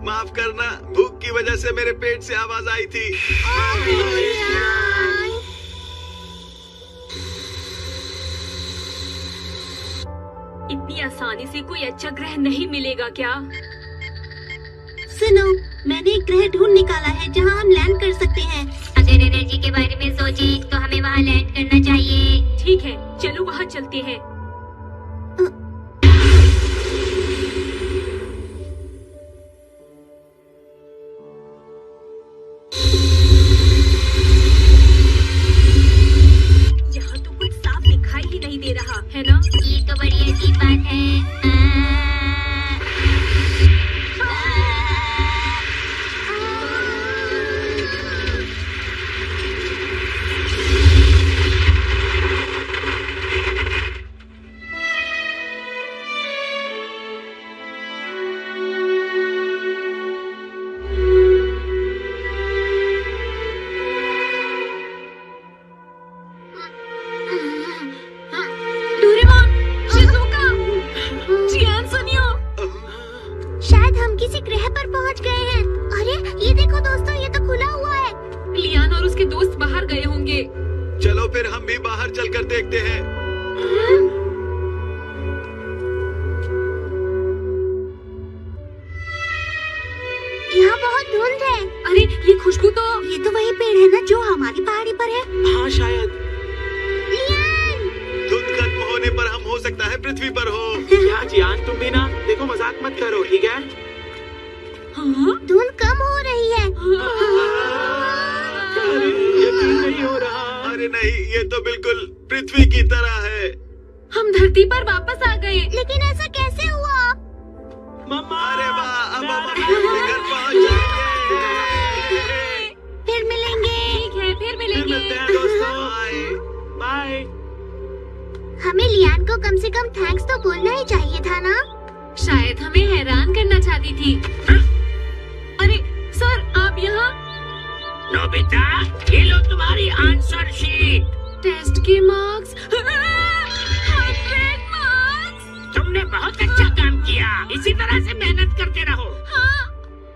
माफ करना, भूख की वजह से मेरे पेट से आवाज आई थी। इतनी आसानी से कोई अच्छा ग्रह नहीं मिलेगा क्या? सुनो, मैंने एक ग्रह ढूंढ निकाला है जहाँ हम लैंड कर सकते हैं। फ्यूचर एनर्जी के बारे में सोचे तो हमें वहाँ लैंड करना चाहिए। ठीक है, चलो वहाँ चलते हैं। यहाँ तो कुछ साफ दिखाई ही नहीं दे रहा है ना? ये तो बड़ी अजीब बात है। डोरेमोन, शिज़ुका, जियान, सुनियो। शायद हम किसी ग्रह पर पहुंच गए हैं। अरे ये देखो दोस्तों, ये तो खुला हुआ है। लियान और उसके दोस्त बाहर गए होंगे। चलो फिर हम भी बाहर चलकर देखते हैं। यहाँ बहुत धुंध है। अरे ये खुशबू तो ये तो वही पेड़ है ना जो हमारी पहाड़ी पर है। हाँ शायद। लियान! धुंध खत्म होने पर हम हो सकता है पृथ्वी पर हो। क्या जियान, तुम भी ना देखो, मजाक मत करो, ठीक है? हाँ? धुंध कम हो रही है। अरे यकीन नहीं हो रहा। अरे नहीं, ये तो बिल्कुल पृथ्वी की तरह है। हम धरती पर वापस आ गए। लेकिन ऐसा कैसे हुआ? मम्मा! अरे वाह, अब हम अपने घर पहुंच जाएंगे। फिर मिलेंगे। ठीक है, फिर फिर मिलेंगे। मिलते हैं दोस्तों। Bye bye. हमें लियान को कम से कम थैंक्स तो बोलना ही चाहिए था ना। शायद हमें हैरान करना चाहती थी। अरे सर, आप यहाँ? नोबिता, ये लो तुम्हारी आंसर शीट। टेस्ट के मार्क्स 100 मार्क्स। तुमने बहुत अच्छा काम किया। इसी तरह से मेहनत करते रहो। हाँ,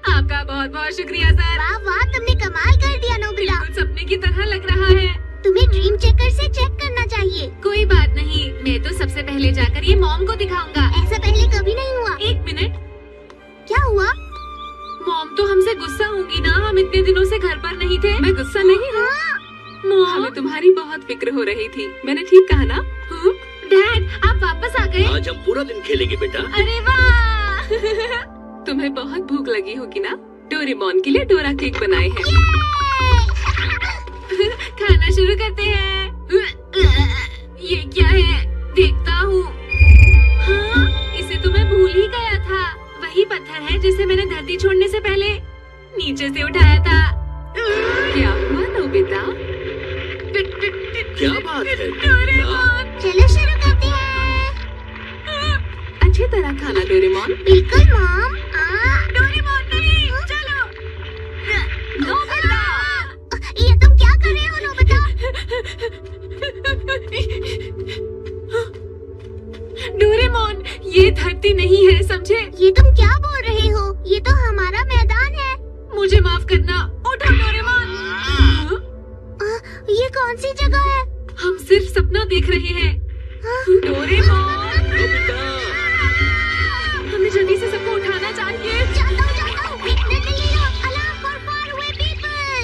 आपका बहुत बहुत शुक्रिया सर। वाह वाह, तुमने कमाल कर दिया नोबिता। बिल्कुल सपने की तरह लग रहा है। तुम्हें ड्रीम चेकर से चेक करना चाहिए। कोई बात नहीं, मैं तो सबसे पहले जाकर ये मॉम को दिखाऊंगा। ऐसा पहले कभी नहीं हुआ। 1 मिनट। क्या हुआ? मॉम तो हमसे गुस्सा होंगी ना, हम इतने दिनों से घर पर नहीं थे। मैं गुस्सा नहीं हूँ। मॉम, हमें तुम्हारी बहुत फिक्र हो रही थी। मैंने ठीक कहा ना? डैड, आप वापस आ गए। आज हम पूरा दिन खेलेंगे बेटा। अरे वाह! तुम्हें बहुत भूख लगी होगी ना? डोरेमोन के लिए डोरा केक बनाए हैं। खाना शुरू करते हैं। ये क्या है? देखता हूँ। हाँ, इसे तो मैं भूल ही गया था। वही पत्थर है जिसे मैंने धरती छोड़ने से पहले नीचे से उठाया था। क्या हुआ नोबिता? क्या बात है? डोरेमोन! चलो शुरू करते हैं। अच्छी तरह खाना डोरेमोन। बिल्कुल मॉम। डोरेमोन नहीं, चलो। नोबिता! ये तुम क्या कर रहे हो नोबिता? डोरेमोन, ये धरती नहीं है, समझे? ये तुम क्या बोल रहे हो? ये तो हमारा मैदान है। मुझे माफ करना। उठो डोरेमोन। ये कौन सी जगह है? हम सिर्फ सपना देख रहे हैं। डोरेमोन, नोबिता, हमें जल्दी से सबको उठाना चाहिए। जाता हूँ। Alarm for faraway people।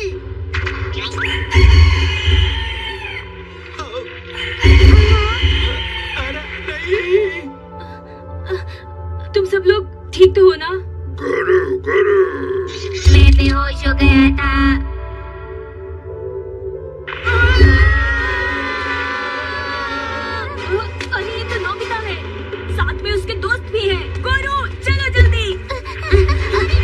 अरे नहीं। तुम सब लोग ठीक तो हो ना? मैं बेहोश हो गया था। अरे ये तो नोबिता है, साथ में उसके दोस्त भी हैं। गोरू, चलो जल्दी। अरे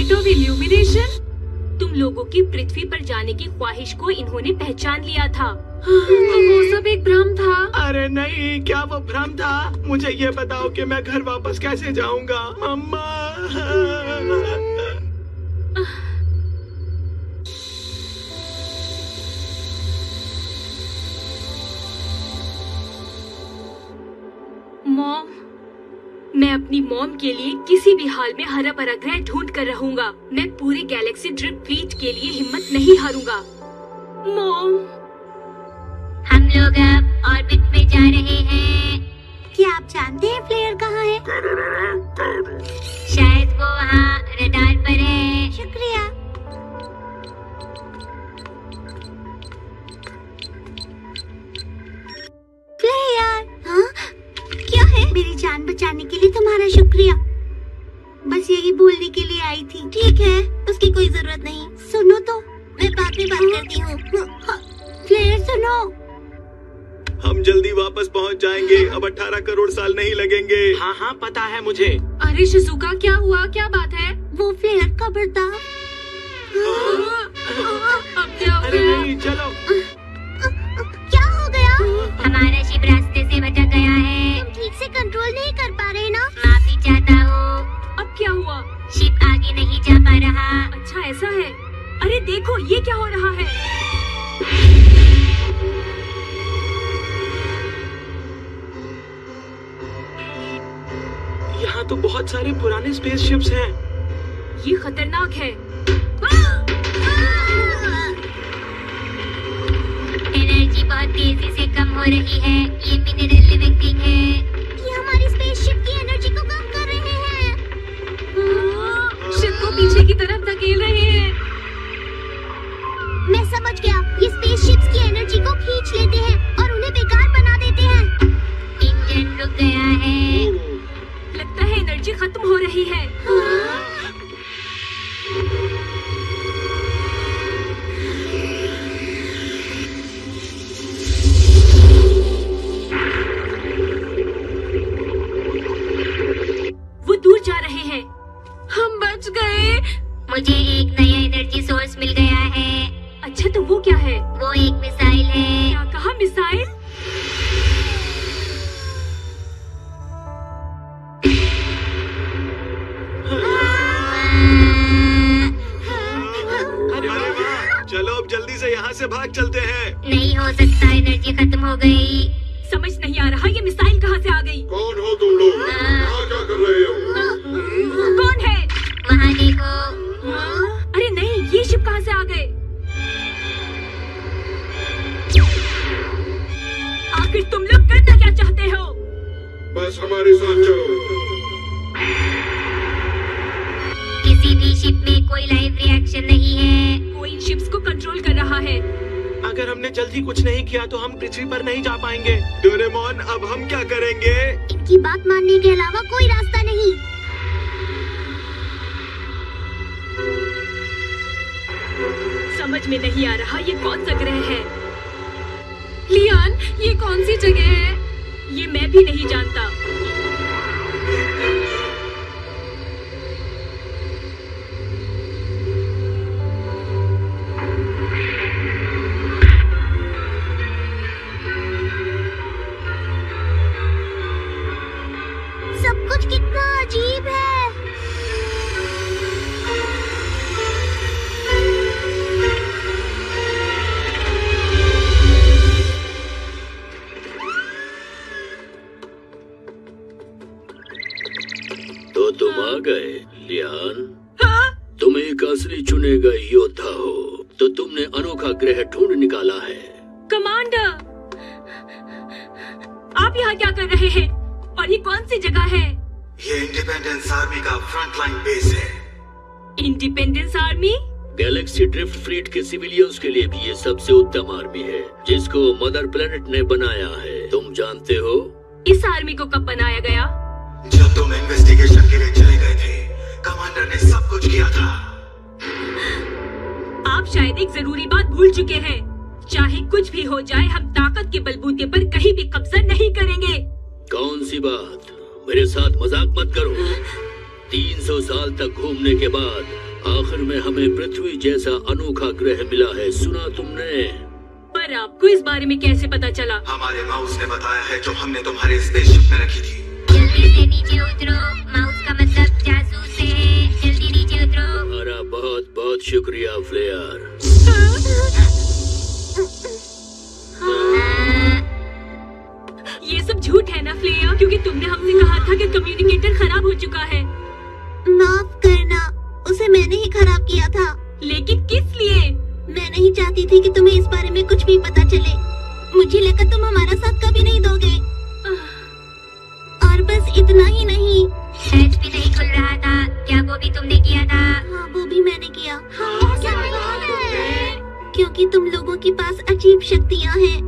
स्टेट ऑफ इल्यूमिनेशन। तुम लोगों की पृथ्वी पर जाने की ख्वाहिश को इन्होंने पहचान लिया था। तो वो सब एक भ्रम था। अरे नहीं, क्या वो भ्रम था? मुझे ये बताओ कि मैं घर वापस कैसे जाऊंगा? मम्मा। मॉम, मैं अपनी मॉम के लिए किसी भी हाल में हरा भरा ग्रह ढूंढ कर रहूंगा। मैं पूरे गैलेक्सी ड्रिफ्ट फ्लीट के लिए हिम्मत नहीं हारूंगा। मॉम, हम लोग अब ऑर्बिट में जा रहे हैं। क्या आप जानते हैं फ्लेयर कहाँ है? शायद वो वहाँ रडार पर है। शुक्रिया। फ्लेयर, हाँ? क्या है? मेरी जान बचाने के लिए तुम्हारा शुक्रिया। बस यही बोलने के लिए आई थी। ठीक है, उसकी कोई जरूरत नहीं। सुनो तो, मैं बाद में बात करती हूँ। फ्लेयर सुनो। हम जल्दी वापस पहुंच जाएंगे। अब 18 करोड़ साल नहीं लगेंगे। हाँ हाँ, पता है मुझे। अरे शिजुका, क्या हुआ? क्या बात है? वो फ्लेयर कब्र था। अब क्या हो अरे गया? नहीं, चलो। क्या हो गया? हमारा शिप रास्ते से भटक गया है। तुम ठीक से कंट्रोल नहीं कर पा रहे ना? माफी चाहता हूँ। अब क्या हुआ? शिप आगे नहीं जा पा रहा। अच्छा ऐसा है। अरे देखो, ये क्या हो रहा है? यहाँ तो बहुत सारे पुराने स्पेसशिप्स हैं। ये खतरनाक है। एनर्जी बहुत तेजी से कम हो रही है। ये मिनरल लिविंग थिंग है। ये हमारी स्पेसशिप की एनर्जी को कम कर रहे हैं। शिप को पीछे की तरफ धकेल रहे हैं। मैं समझ गया। ये स्पेसशिप्स की एनर्जी को खींच लेते हैं और उन्हें बेकार बना देते हैं। इंजन रुक गया है। लगता है एनर्जी खत्म हो रही है। वो दूर जा रहे हैं। हम बच गए। मुझे एक नया एनर्जी सोर्स मिल गया है। अच्छा, तो वो क्या है? वो एक मिसाइल है। क्या कहा? मिसाइल? अरे वाह, चलो अब जल्दी से यहाँ से भाग चलते हैं। नहीं हो सकता, एनर्जी खत्म हो गई। समझ नहीं आ रहा, ये मिसाइल कहाँ से आ गई? कौन हो तुम लोग? यहाँ क्या कर रहे हो? कौन है? वहाँ देखो। अरे नहीं, ये शिप कहाँ से आ गए? आखिर तुम लोग करना क्या चाहते हो? बस हमारे साथ चलो। किसी भी शिप में कोई लाइव रिएक्शन नहीं है। कोई इन शिप्स को कंट्रोल कर रहा है। अगर हमने जल्दी कुछ नहीं किया तो हम पृथ्वी पर नहीं जा पाएंगे। डोरेमोन, अब हम क्या करेंगे? इनकी बात मानने के अलावा कोई रास्ता नहीं। समझ में नहीं आ रहा, ये कौन सा ग्रह है? लियान, ये कौन सी जगह है? ये मैं भी नहीं जानता। सब कुछ कितना अजीब है। तो तुम आ गए, लियान। तुम एक असली चुने गए योद्धा हो, तो तुमने अनोखा ग्रह ढूंढ निकाला है। कमांडर, आप यहाँ क्या कर रहे हैं? और ये कौन सी जगह है? ये इंडिपेंडेंस आर्मी का फ्रंटलाइन बेस है। Independence army? Galaxy drift fleet के सिविलियंस के लिए भी ये सबसे उत्तम आर्मी है, जिसको मदर प्लेनेट ने बनाया है। तुम जानते हो? इस आर्मी को कब बनाया गया? जब तुम इन्वेस्टिगेशन के लिए चले गए थे, कमांडर ने सब कुछ किया था। आप शायद एक जरूरी बात भूल चुके हैं। चाहे कुछ भी हो जाए, हम ताकत के बलबूते पर कहीं भी कब्जा नहीं करेंगे। कौन सी बात? मेरे साथ मजाक मत करो। 300 साल तक घूमने के बाद आखिर में हमें पृथ्वी जैसा अनोखा ग्रह मिला है, सुना तुमने? पर आपको इस बारे में कैसे पता चला? हमारे माउस ने बताया है, जो हमने तुम्हारे स्पेसशिप में रखी थी। जल्दी से नीचे उतरो, माउस का मतलब जासूस है, जल्दी नीचे उतरो। तुम्हारा बहुत बहुत शुक्रिया फ्लेयर। ये सब झूठ है ना फ्लेयर? क्योंकि तुमने हमसे कहा था कि कम्युनिकेटर खराब हो चुका है। माफ करना, उसे मैंने ही खराब किया था। लेकिन किस लिए? मैं नहीं चाहती थी कि तुम्हें इस बारे में कुछ भी पता चले। मुझे लगा तुम हमारा साथ कभी नहीं दोगे। और बस इतना ही नहीं, हैच भी नहीं खुल रहा था। क्या वो भी तुमने किया था? हाँ, वो भी मैंने किया। क्योंकि तुम लोगों के पास अजीब शक्तियाँ हैं।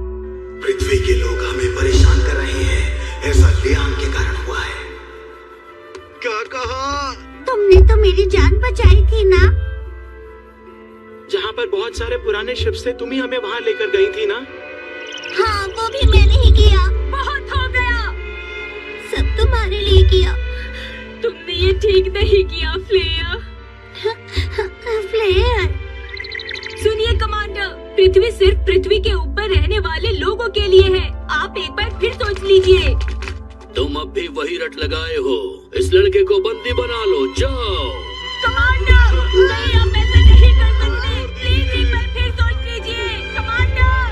पृथ्वी के लोग हमें परेशान कर रहे हैं, ऐसा लियांग के कारण हुआ है। क्या कहा? तुमने तो मेरी जान बचाई थी ना? जहाँ पर बहुत सारे पुराने शिप्स थे, तुम ही हमें वहाँ लेकर गई थी ना? हाँ, वो भी मैंने ही किया। बहुत हो गया, सब तुम्हारे लिए किया। तुमने ये ठीक नहीं किया फ्लेयर। फ्लेयर, सुनिए कमांडर, पृथ्वी सिर्फ पृथ्वी के ऊपर रहने वाले लोगों के लिए है। आप एक बार फिर सोच लीजिए। तुम अब भी वही रट लगाए हो। इस लड़के को बंदी बना लो, जाओ। कमांडर, नहीं, आप ऐसा नहीं कर सकते। प्लीज एक बार फिर सोच लीजिए कमांडर।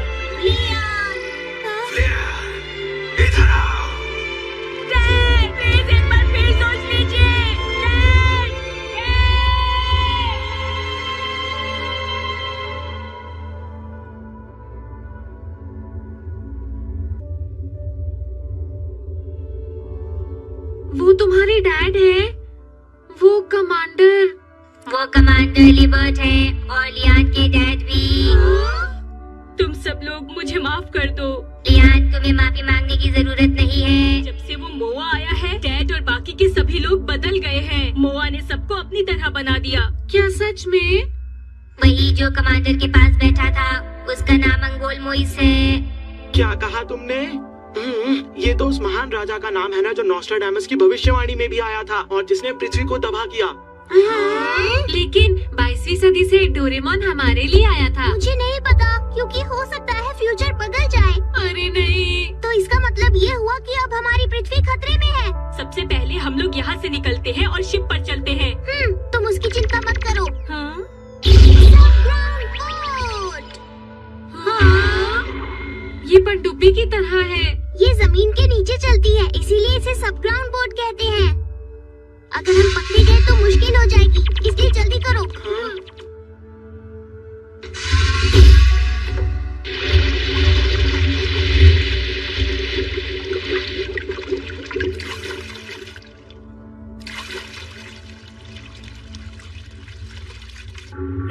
फ्लेयर, इधर आओ। डैड, प्लीज एक बार फिर सोच लीजिए। डैड, वो तुम्हारे डैड है? वो कमांडर लिबर्ट है, और लियान के डैड भी। तुम सब लोग मुझे माफ कर दो। लियान, तुम्हें माफी मांगने की जरूरत नहीं है। जब से वो मोआ आया है, डैड और बाकी के सभी लोग बदल गए हैं। मोआ ने सबको अपनी तरह बना दिया। क्या सच में? वही जो कमांडर के पास बैठा था, उसका नाम अंगोल मोइस है। क्या कहा तुमने? ये तो उस महान राजा का नाम है ना, जो नॉस्ट्राडामस की भविष्यवाणी में भी आया था और जिसने पृथ्वी को तबाह किया। लेकिन 22वीं सदी से डोरेमोन हमारे लिए आया था। मुझे नहीं पता, क्योंकि हो सकता है फ्यूचर बदल जाए। अरे नहीं। तो इसका मतलब ये हुआ कि अब हमारी पृथ्वी खतरे में है। सबसे पहले हम लोग यहाँ से निकलते हैं और शिप पर चलते हैं। तुम उसकी चिंता मत करो। हाँ? हाँ, ये पनडुब्बी की तरह है। ये जमीन के नीचे चलती है, इसीलिए इसे सबग्राउंड बोट कहते हैं। अगर हम पकड़े गए तो मुश्किल हो जाएगी, इसलिए जल्दी करो।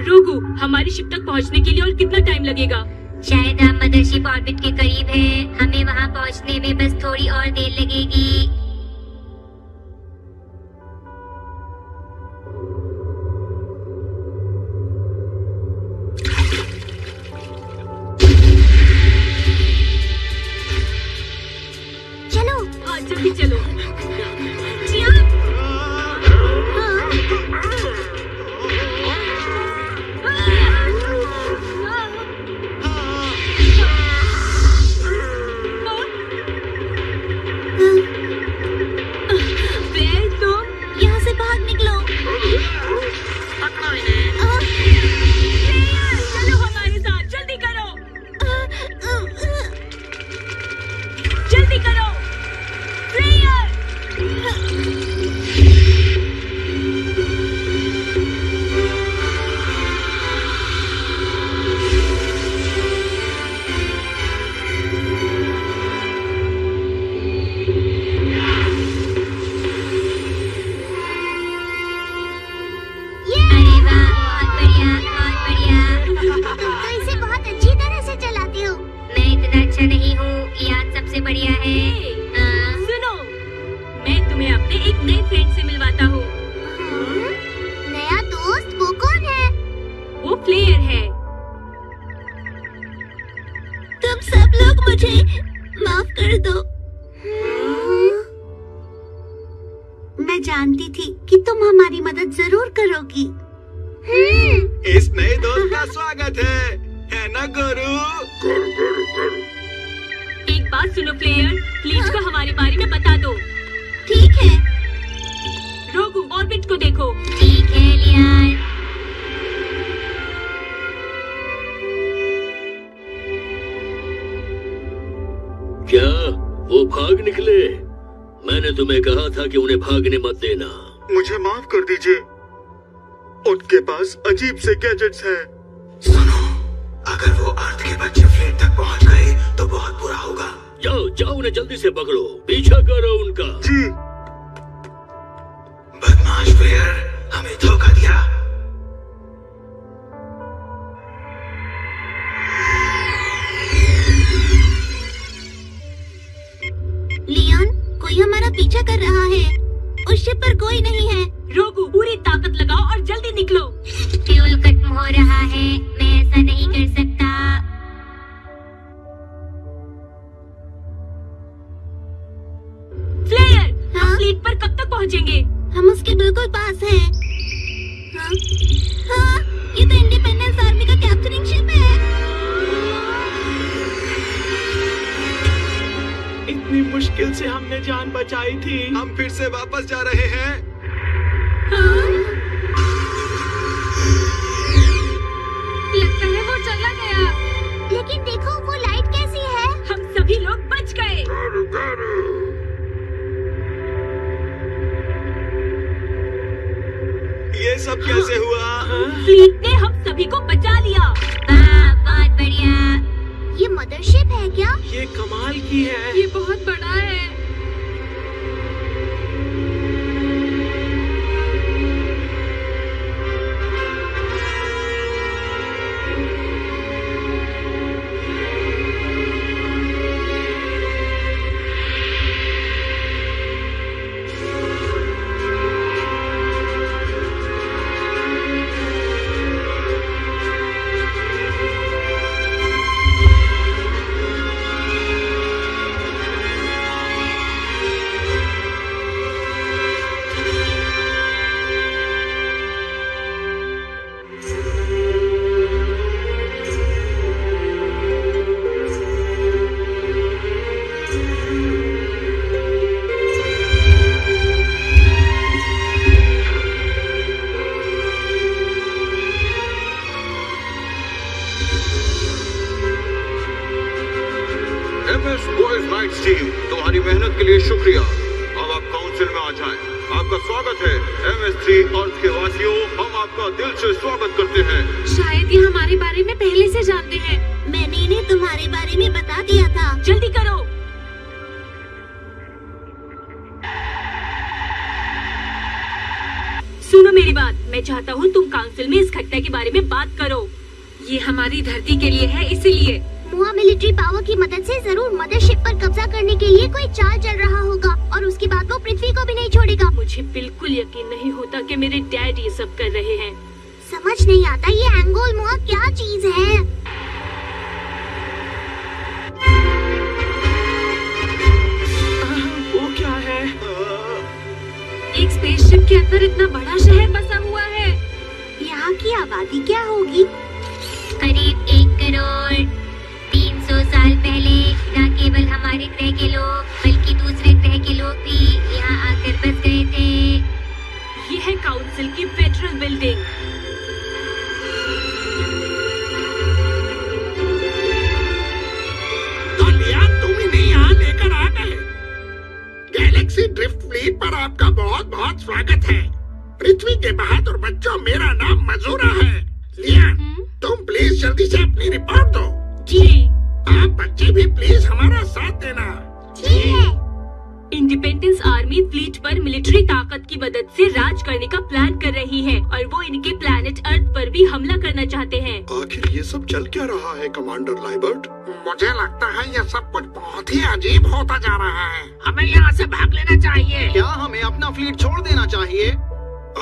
रोगू, हमारी शिप तक पहुँचने के लिए और कितना टाइम लगेगा? शायद हम मदरशिप ऑर्बिट के करीब हैं। हमें वहाँ पहुँचने में बस थोड़ी और देर लगेगी। चलो, हाँ, जल्दी चलो। जियान! बेल, तुम यहाँ से बाहर निकलो। चलो हमारे साथ, जल्दी करो, जल्दी करो। अरे वाह, बहुत बढ़िया, बहुत बढ़िया। तुम तो इसे बहुत अच्छी तरह से चलाते हो। मैं इतना अच्छा नहीं हूँ, याद सबसे बढ़िया है। सुनो, मैं तुम्हें अपने एक नए फ्रेंड से मिलवाता हूँ। नया दोस्त? वो कौन है? वो प्लेयर है। तुम सब लोग मुझे माफ कर दो। मैं जानती थी कि तुम हमारी मदद जरूर करोगी। इस नए दोस्त का स्वागत है ना गुरु? एक बात सुनो प्लेयर, फ्लीट को हमारे बारे में बता दो। ठीक है। रोगू, ऑर्बिट को देखो। ठीक है लियान। क्या वो भाग निकले? मैंने तुम्हें कहा था कि उन्हें भागने मत देना। मुझे माफ कर दीजिए, उनके पास अजीब से गैजेट्स हैं। सुनो, अगर वो अर्थ के बच्चे फ्लीट तक पहुंच गए तो बहुत बुरा होगा। जाओ जाओ, उन्हें जल्दी से पकड़ो, पीछा करो उनका। जी। बदमाश प्लेयर, हमें धोखा दिया। लियोन, कोई हमारा पीछा कर रहा है। उस शिप पर कोई नहीं है। रोगू, पूरी ताकत लगाओ और जल्दी निकलो। फ्यूल खत्म हो रहा है, मैं ऐसा नहीं कर सकता। फ्लेयर, हाँ? हम फ्लीट पर कब तक पहुंचेंगे? हम उसके बिल्कुल पास हैं। हाँ? हाँ, ये तो इंडिपेंडेंस आर्मी का कैप्चरिंग शिप है। इतनी मुश्किल से हमने जान बचाई थी। हम फिर से वापस जा रहे हैं। लगता है वो चला गया। लेकिन देखो वो लाइट कैसी है। हम सभी लोग बच गए। ये सब कैसे हुआ? फ्लीट ने हम सभी को बचा लिया। वाह, बहुत बढ़िया। ये मदरशिप है क्या? ये कमाल की है। ये बहुत बड़ा है। नाइट्स टीम, तुम्हारी मेहनत के लिए शुक्रिया। अब आप काउंसिल में आ जाएं। आपका स्वागत है MS3 अर्थ के वासियों। हम आपका दिल से स्वागत करते हैं। शायद ये हमारे बारे में पहले से जानते हैं। मैंने इन्हें तुम्हारे बारे में बता दिया था। जल्दी करो। सुनो मेरी बात, मैं चाहता हूँ तुम काउंसिल में इस घटना के बारे में बात करो। ये हमारी धरती के लिए है, इसीलिए। मुआ मिलिट्री पावर की मदद से जरूर मदरशिप पर कब्जा करने के लिए कोई चाल चल रहा होगा और उसके बाद वो पृथ्वी को भी नहीं छोड़ेगा। मुझे बिल्कुल यकीन नहीं होता कि मेरे डैड ये सब कर रहे हैं। समझ नहीं आता ये एंगोल मुआ क्या चीज है। वो क्या है? एक स्पेसशिप के अंदर इतना बड़ा शहर बसा हुआ है। यहाँ की आबादी क्या होगी? करीब 1 करोड़। 300 साल पहले न केवल हमारे ग्रह के लोग बल्कि दूसरे ग्रह के लोग भी यहाँ आकर बस गए थे। ये है काउंसिल की फेडरल बिल्डिंग। तुम इन्हें यहाँ लेकर आ गए। गैलेक्सी ड्रिफ्ट फ्लीट पर आपका बहुत बहुत स्वागत है। पृथ्वी के बहादुर बच्चों, मेरा नाम मजूरा है। लियान, तुम प्लीज जल्दी से अपनी रिपोर्ट दो। जी। आप बच्चे भी प्लीज हमारा साथ देना। ठीक है। इंडिपेंडेंस आर्मी फ्लीट पर मिलिट्री ताकत की मदद से राज करने का प्लान कर रही है और वो इनके प्लैनेट अर्थ पर भी हमला करना चाहते हैं। आखिर ये सब चल क्या रहा है कमांडर लाइबर्ट? मुझे लगता है यह सब कुछ बहुत ही अजीब होता जा रहा है। हमें यहाँ से भाग लेना चाहिए। क्या हमें अपना फ्लीट छोड़ देना चाहिए?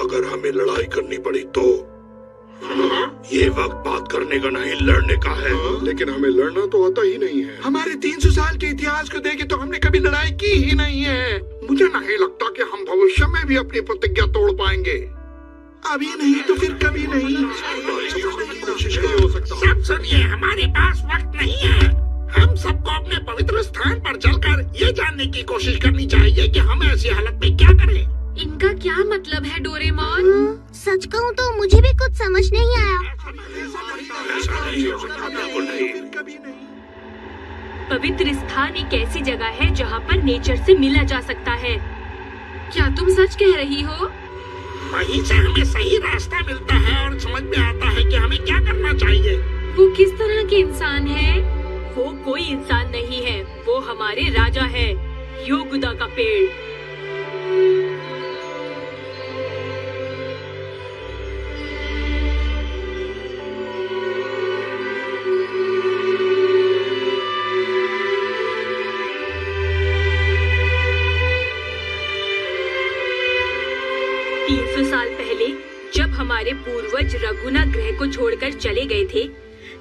अगर हमें लड़ाई करनी पड़ी तो ये वक्त बात करने का नहीं, लड़ने का है। लेकिन हमें लड़ना तो आता ही नहीं है। हमारे 300 साल के इतिहास को देखें तो हमने कभी लड़ाई की ही नहीं है। मुझे नहीं लगता कि हम भविष्य में भी अपनी प्रतिज्ञा तोड़ पाएंगे। अभी नहीं तो फिर कभी नहीं। कोशिश नहीं हो सकता। सब सुनिए, हमारे पास वक्त नहीं है। हम सबको अपने पवित्र स्थान पर चलकर ये जानने की कोशिश करनी चाहिए कि हम ऐसी हालत में क्या करें। इनका क्या मतलब है डोरेमोन? सच कहूँ तो मुझे भी कुछ समझ नहीं आया। ऐसा नहीं हो सकता, बिल्कुल नहीं। कभी नहीं। पवित्र स्थान एक ऐसी जगह है जहाँ पर नेचर से मिला जा सकता है। क्या तुम सच कह रही हो? वहीं से हमें सही रास्ता मिलता है और समझ में आता है कि हमें क्या करना चाहिए। वो किस तरह के इंसान है? वो कोई इंसान नहीं है, वो हमारे राजा है, योगुदा का पेड़। साल पहले जब हमारे पूर्वज रघुना ग्रह को छोड़कर चले गए थे,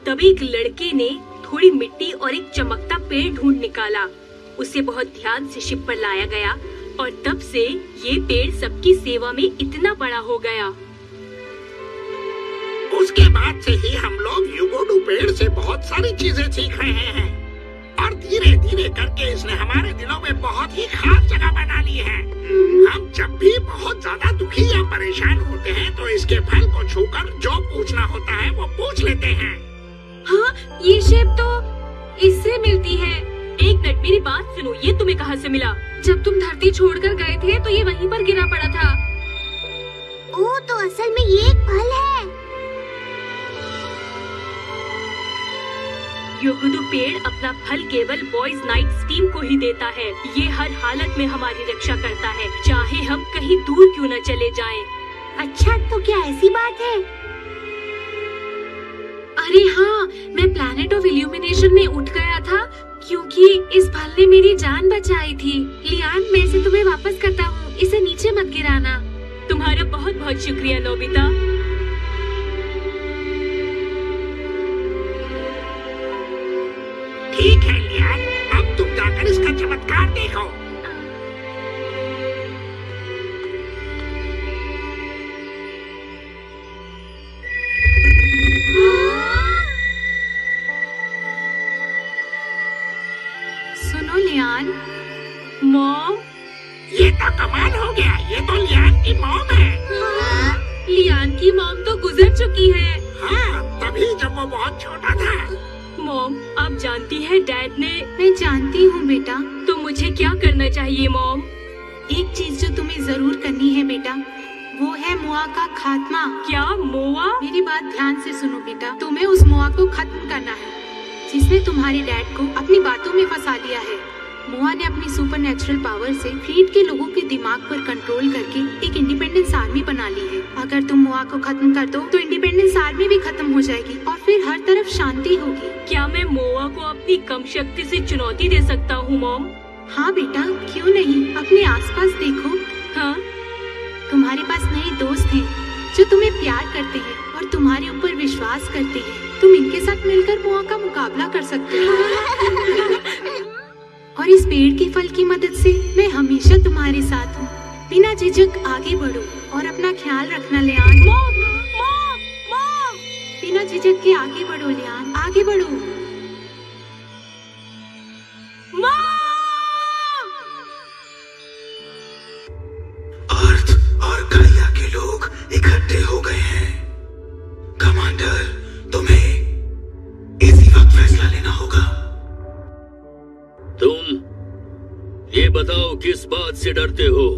तब एक लड़के ने थोड़ी मिट्टी और एक चमकता पेड़ ढूंढ निकाला। उसे बहुत ध्यान से शिप पर लाया गया और तब से ये पेड़ सबकी सेवा में इतना बड़ा हो गया। उसके बाद से ही हम लोग युगोडू पेड़ से बहुत सारी चीजें सीख रहे हैं और धीरे धीरे करके इसने हमारे दिलों में बहुत ही खास जगह बना ली है। हम जब भी बहुत ज्यादा दुखी या परेशान होते हैं तो इसके फल को छूकर जो पूछना होता है वो पूछ लेते हैं। हाँ, ये शेप तो इससे मिलती है। एक मिनट, मेरी बात सुनो, ये तुम्हें कहाँ से मिला? जब तुम धरती छोड़कर गए थे तो ये वहीं पर गिरा पड़ा था। ओह, तो असल में ये एक फल है। योगुदु पेड़ अपना फल केवल बॉयज नाइट्स टीम को ही देता है। ये हर हालत में हमारी रक्षा करता है, चाहे हम कहीं दूर क्यों न चले जाएं। अच्छा, तो क्या ऐसी बात है? अरे हाँ, मैं प्लैनेट ऑफ इल्यूमिनेशन में उठ गया था क्योंकि इस फल ने मेरी जान बचाई थी। लियान, मैं इसे तुम्हें वापस करता हूँ, इसे नीचे मत गिराना। तुम्हारा बहुत बहुत शुक्रिया नोबिता। ठीक है लियान, अब तुम जाकर इसका चमत्कार देखो। सुनो लियान। मॉम, ये तो कमाल हो गया, ये तो लियान की मॉम है। लियान की मॉम तो गुजर चुकी है। हाँ, तभी जब वो बहुत छोटा था। मॉम, आप जानती है डैड ने। मैं जानती हूँ बेटा। तो मुझे क्या करना चाहिए मॉम? एक चीज जो तुम्हें जरूर करनी है बेटा, वो है मोआ का खात्मा। क्या मोआ? मेरी बात ध्यान से सुनो बेटा, तुम्हें उस मोआ को खत्म करना है जिसने तुम्हारे डैड को अपनी बातों में फंसा लिया है। मोआ ने अपनी सुपरनेचुरल पावर से फ्लीट के लोगों के दिमाग पर कंट्रोल करके एक इंडिपेंडेंस आर्मी बना ली है। अगर तुम मोआ को खत्म कर दो तो इंडिपेंडेंस आर्मी भी खत्म हो जाएगी और फिर हर तरफ शांति होगी। क्या मैं मोआ को अपनी कम शक्ति से चुनौती दे सकता हूँ मॉम? हाँ बेटा, क्यों नहीं। अपने आसपास देखो। हाँ, तुम्हारे पास नए दोस्त हैं जो तुम्हें प्यार करते हैं और तुम्हारे ऊपर विश्वास करते हैं। तुम इनके साथ मिलकर मोआ का मुकाबला कर सकते हो। और इस पेड़ के फल की मदद से मैं हमेशा तुम्हारे साथ हूँ। बिना झिझक आगे बढ़ो और अपना ख्याल रखना लियान। Mom, mom, mom. बिना झिझक के आगे बढ़ो लियान, आगे बढ़ो। अर्थ और गाइया के लोग इकट्ठे हो गए हैं। कमांडर, तुम्हें इसी वक्त फैसला लेना होगा। तुम ये बताओ किस बात से डरते हो?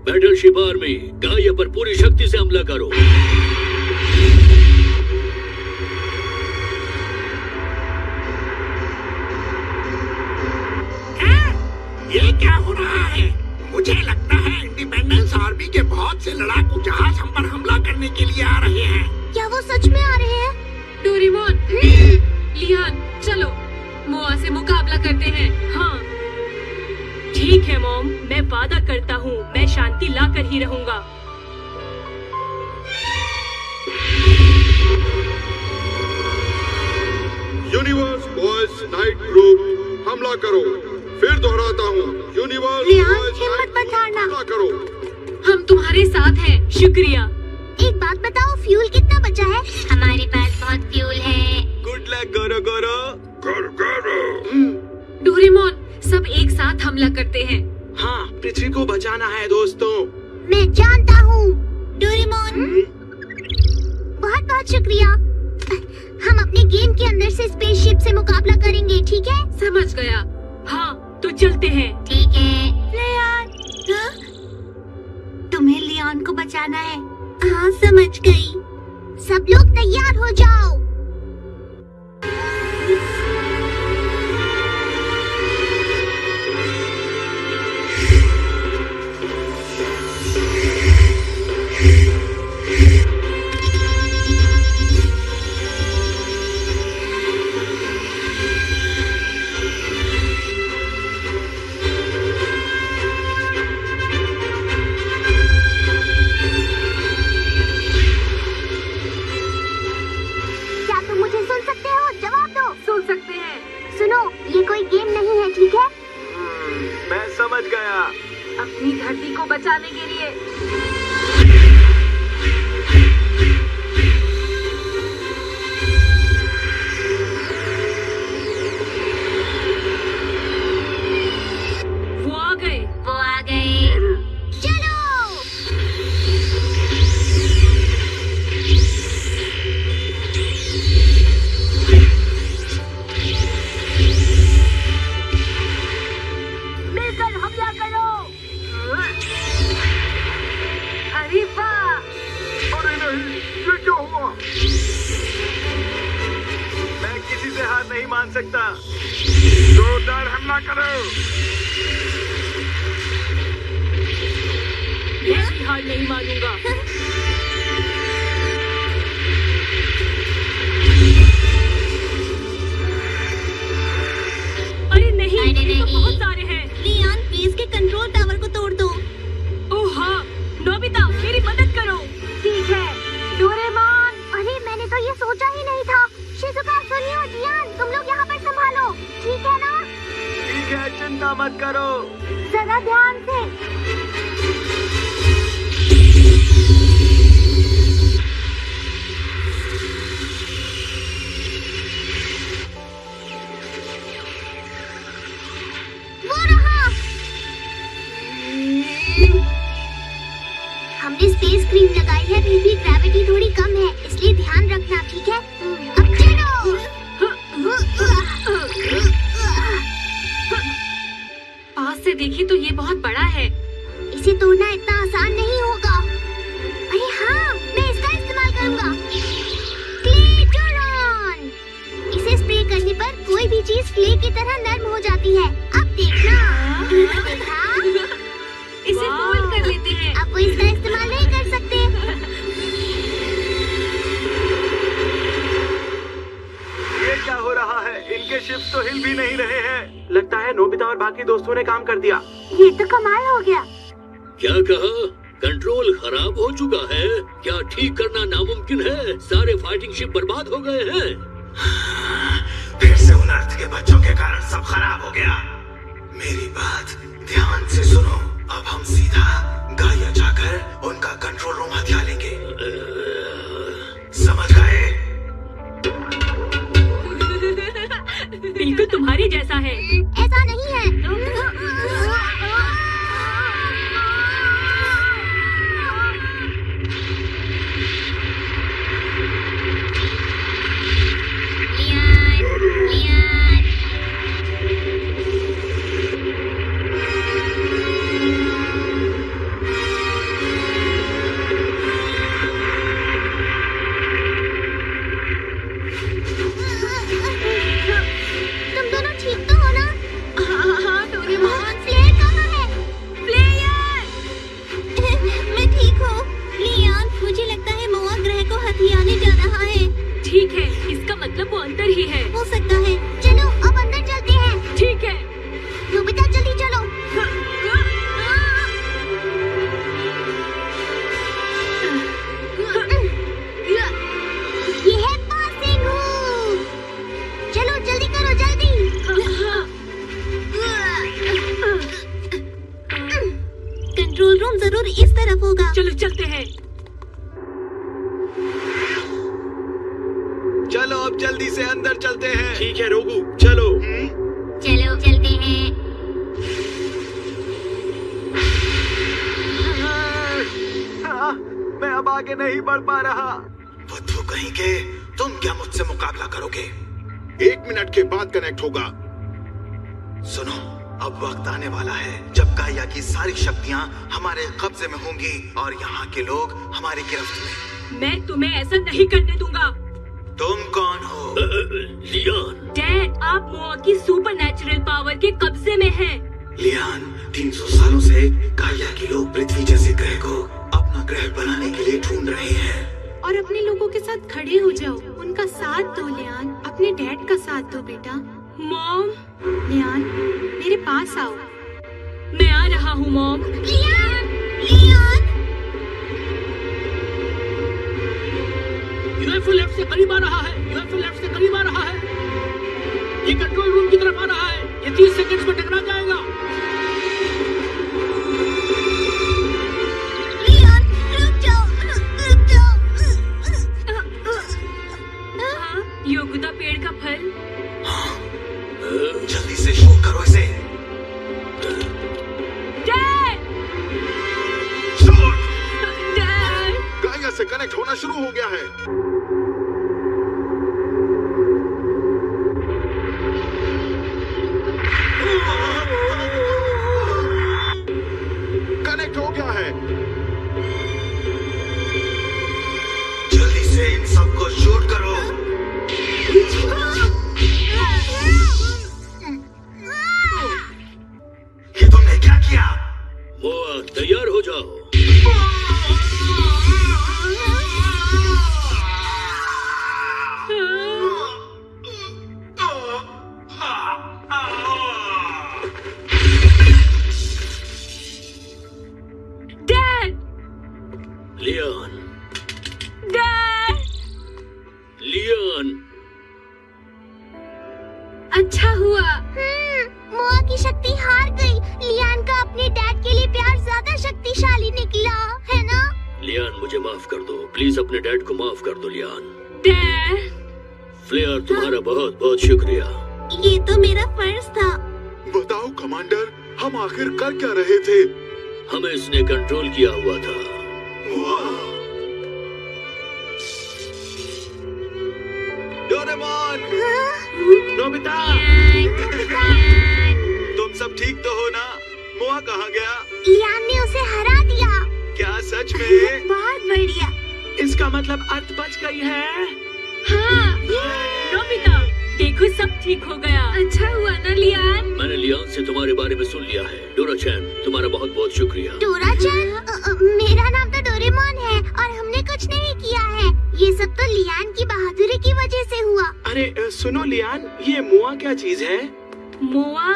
बैटलशिप आर्मी, गाइया पर पूरी शक्ति से हमला करो। ये क्या हो रहा है? मुझे लगता है इंडिपेंडेंस आर्मी के बहुत से लड़ाकू जहाज हम पर हमला करने के लिए आ रहे हैं। क्या वो सच में आ रहे हैं? डोरेमोन, लियान, चलो मोआ से मुकाबला करते हैं। हाँ, ठीक है मॉम, मैं वादा करता हूँ मैं शांति लाकर ही रहूँगा। यूनिवर्स बॉयज नाइट ग्रुप हमला करो। फिर दोहराता हूँ, यूनिवर्स लियान, बॉयज हिम्मत मत हारना। हमला करो। हम तुम्हारे साथ हैं। शुक्रिया। एक बात बताओ, फ्यूल कितना बचा है? हमारे पास बहुत फ्यूल है। गुड लक गोरो गोरो। डोरेमोन, सब एक साथ हमला करते हैं। हाँ, पृथ्वी को बचाना है दोस्तों। मैं जानता हूँ डोरेमोन। बहुत बहुत शुक्रिया। हम अपने गेम के अंदर से स्पेसशिप से मुकाबला करेंगे, ठीक है? समझ गया। हाँ, तो चलते हैं। ठीक है। लियान, तुम्हें लियान को बचाना है। हाँ, समझ गई। सब लोग तैयार हो जाओ। ये कोई गेम नहीं है, ठीक है? मैं समझ गया। अपनी धरती को बचाने के लिए। वो आ गए। चलो। मिलकर हमला करो। अरे वाह! अरे नहीं, ये क्या हुआ? मैं किसी से हार नहीं मान सकता। जोरदार हमला करो। मैं भी हार नहीं मानूंगा। अरे नहीं, ये तो बहुत सारे हैं। लियान, प्लीज के कंट्रोल टावर को तोड़ दो। ओह हाँ, नोबिता मेरी मदद करो। ठीक है। डोरेमोन। अरे मैंने तो ये सोचा ही नहीं था। शिजुका, सुनियो, जियान, तुम लोग यहाँ पर संभालो, ठीक है ना? ठीक है, चिंता मत करो। जरा ध्यान से। वो रहा। हमने स्पेस क्रीम लगाई है, फिर भी ग्रेविटी थोड़ी कम है, इसलिए ध्यान रखना, ठीक है? अब चलो। पास से देखिए तो ये बहुत बड़ा है। इसे तोड़ना इतना आसान नहीं होगा। अरे हाँ, मैं इसका इस्तेमाल करूंगा। क्लेटोरॉन। इसे स्प्रे करने पर कोई भी चीज क्ले की तरह नरम हो जाती है। अब देखना। देखा? इसे फोल्ड कर लेते हैं। अब वो इसका इस्तेमाल नहीं कर सकते। ये क्या हो रहा है? इनके शिप्स तो हिल भी नहीं रहे हैं। लगता है नोबिता और बाकी दोस्तों ने काम कर दिया। ये तो कमाल हो गया। क्या कहा? कंट्रोल खराब हो चुका है? क्या ठीक करना नामुमकिन है? सारे फाइटिंग शिप बर्बाद हो गए हैं। फिर से उन अर्थ के बच्चों के कारण सब खराब हो गया। मेरी बात ध्यान से सुनो। अब हम सीधा गाया जाकर उनका कंट्रोल रूम हथिया लेंगे। समझ गए? बिल्कुल तुम्हारे जैसा है। ऐसा नहीं है। तुम दोनों ठीक तो हो ना? हाँ, डोरेमोन। फ्लेयर कहाँ है? फ्लेयर! मैं ठीक हूँ। लियान, मुझे लगता है मोआ ग्रह को हथियाने जा रहा है। ठीक है, इसका मतलब वो अंदर ही है। हो सकता है। चलो अब अंदर चलते हैं। ठीक है। नोबिता, जल्दी चलो। ये है पासिंग हूँ। चलो जल्दी करो, जल्दी। कंट्रोल रूम जरूर इस तरफ होगा। चलो चलते हैं। जल्दी से अंदर चलते हैं। ठीक है रोगू, चलो। चलो चलते हैं। मैं अब आगे नहीं बढ़ पा रहा। बुद्धू कहीं के, तुम क्या मुझसे मुकाबला करोगे? 1 मिनट के बाद कनेक्ट होगा। सुनो, अब वक्त आने वाला है जब गाया की सारी शक्तियाँ हमारे कब्जे में होंगी और यहाँ के लोग हमारी गिरफ्त में। मैं तुम्हें ऐसा नहीं करने दूंगा। तुम कौन हो? लियान, डैड, आप मोआ की सुपरनैचुरल पावर के कब्जे में हैं। लियान, 300 सालों से गाया के लोग पृथ्वी जैसे ग्रह को अपना ग्रह बनाने के लिए ढूंढ रहे हैं। और अपने लोगों के साथ खड़े हो जाओ, उनका साथ दो लियान, अपने डैड का साथ दो बेटा। मॉम, लियान, मेरे पास आओ। मैं आ रहा हूँ mom. Lian, Lian. UFO left से करीब आ रहा है। यूएफओ लेफ्ट से करीब आ रहा है। ये कंट्रोल रूम की तरफ आ रहा है। ये 30 सेकंड्स में टकरा जाएगा। लियान, रुक जाओ, रुक जाओ। योगुदा पेड़ का फल। जल्दी से शूट करो इसे। डैड! शूट! डैड! गाया से कनेक्ट होना शुरू हो गया है। कनेक्ट हो गया है। जल्दी से इन सबको शूट करो। ये तुमने क्या किया? मोआ, तैयार हो जाओ। डैड! Lian, dad! लियान, अच्छा हुआ। मोआ की शक्ति हार गई। लियान का अपने डैड के लिए प्यार ज्यादा शक्तिशाली निकला, है ना? लियान, मुझे माफ कर दो। प्लीज अपने डैड को माफ कर दो लियान। डैड! फ्लेयर, तुम्हारा बहुत बहुत शुक्रिया। ये तो मेरा फर्ज था। बताओ कमांडर, हम आखिर कर क्या रहे थे? हमें इसने कंट्रोल किया हुआ था। डोरेमोन, नोबिता, तुम सब ठीक तो हो ना? मोआ कहाँ गया? लियान ने उसे हरा दिया। क्या सच में? बहुत बढ़िया। इसका मतलब अर्थ बच गई है। हाँ, नोबिता, देखो सब ठीक हो गया। अच्छा हुआ ना लियान? मैंने लियान से तुम्हारे बारे में सुन लिया है। डोरा-चैन, तुम्हारा बहुत बहुत शुक्रिया। डोरा-चैन? मेरा नाम तो डोरेमोन है और हमने कुछ नहीं किया है। ये सब तो लियान की बहादुरी की वजह से हुआ। अरे सुनो लियान, ये मोआ क्या चीज है? मोआ?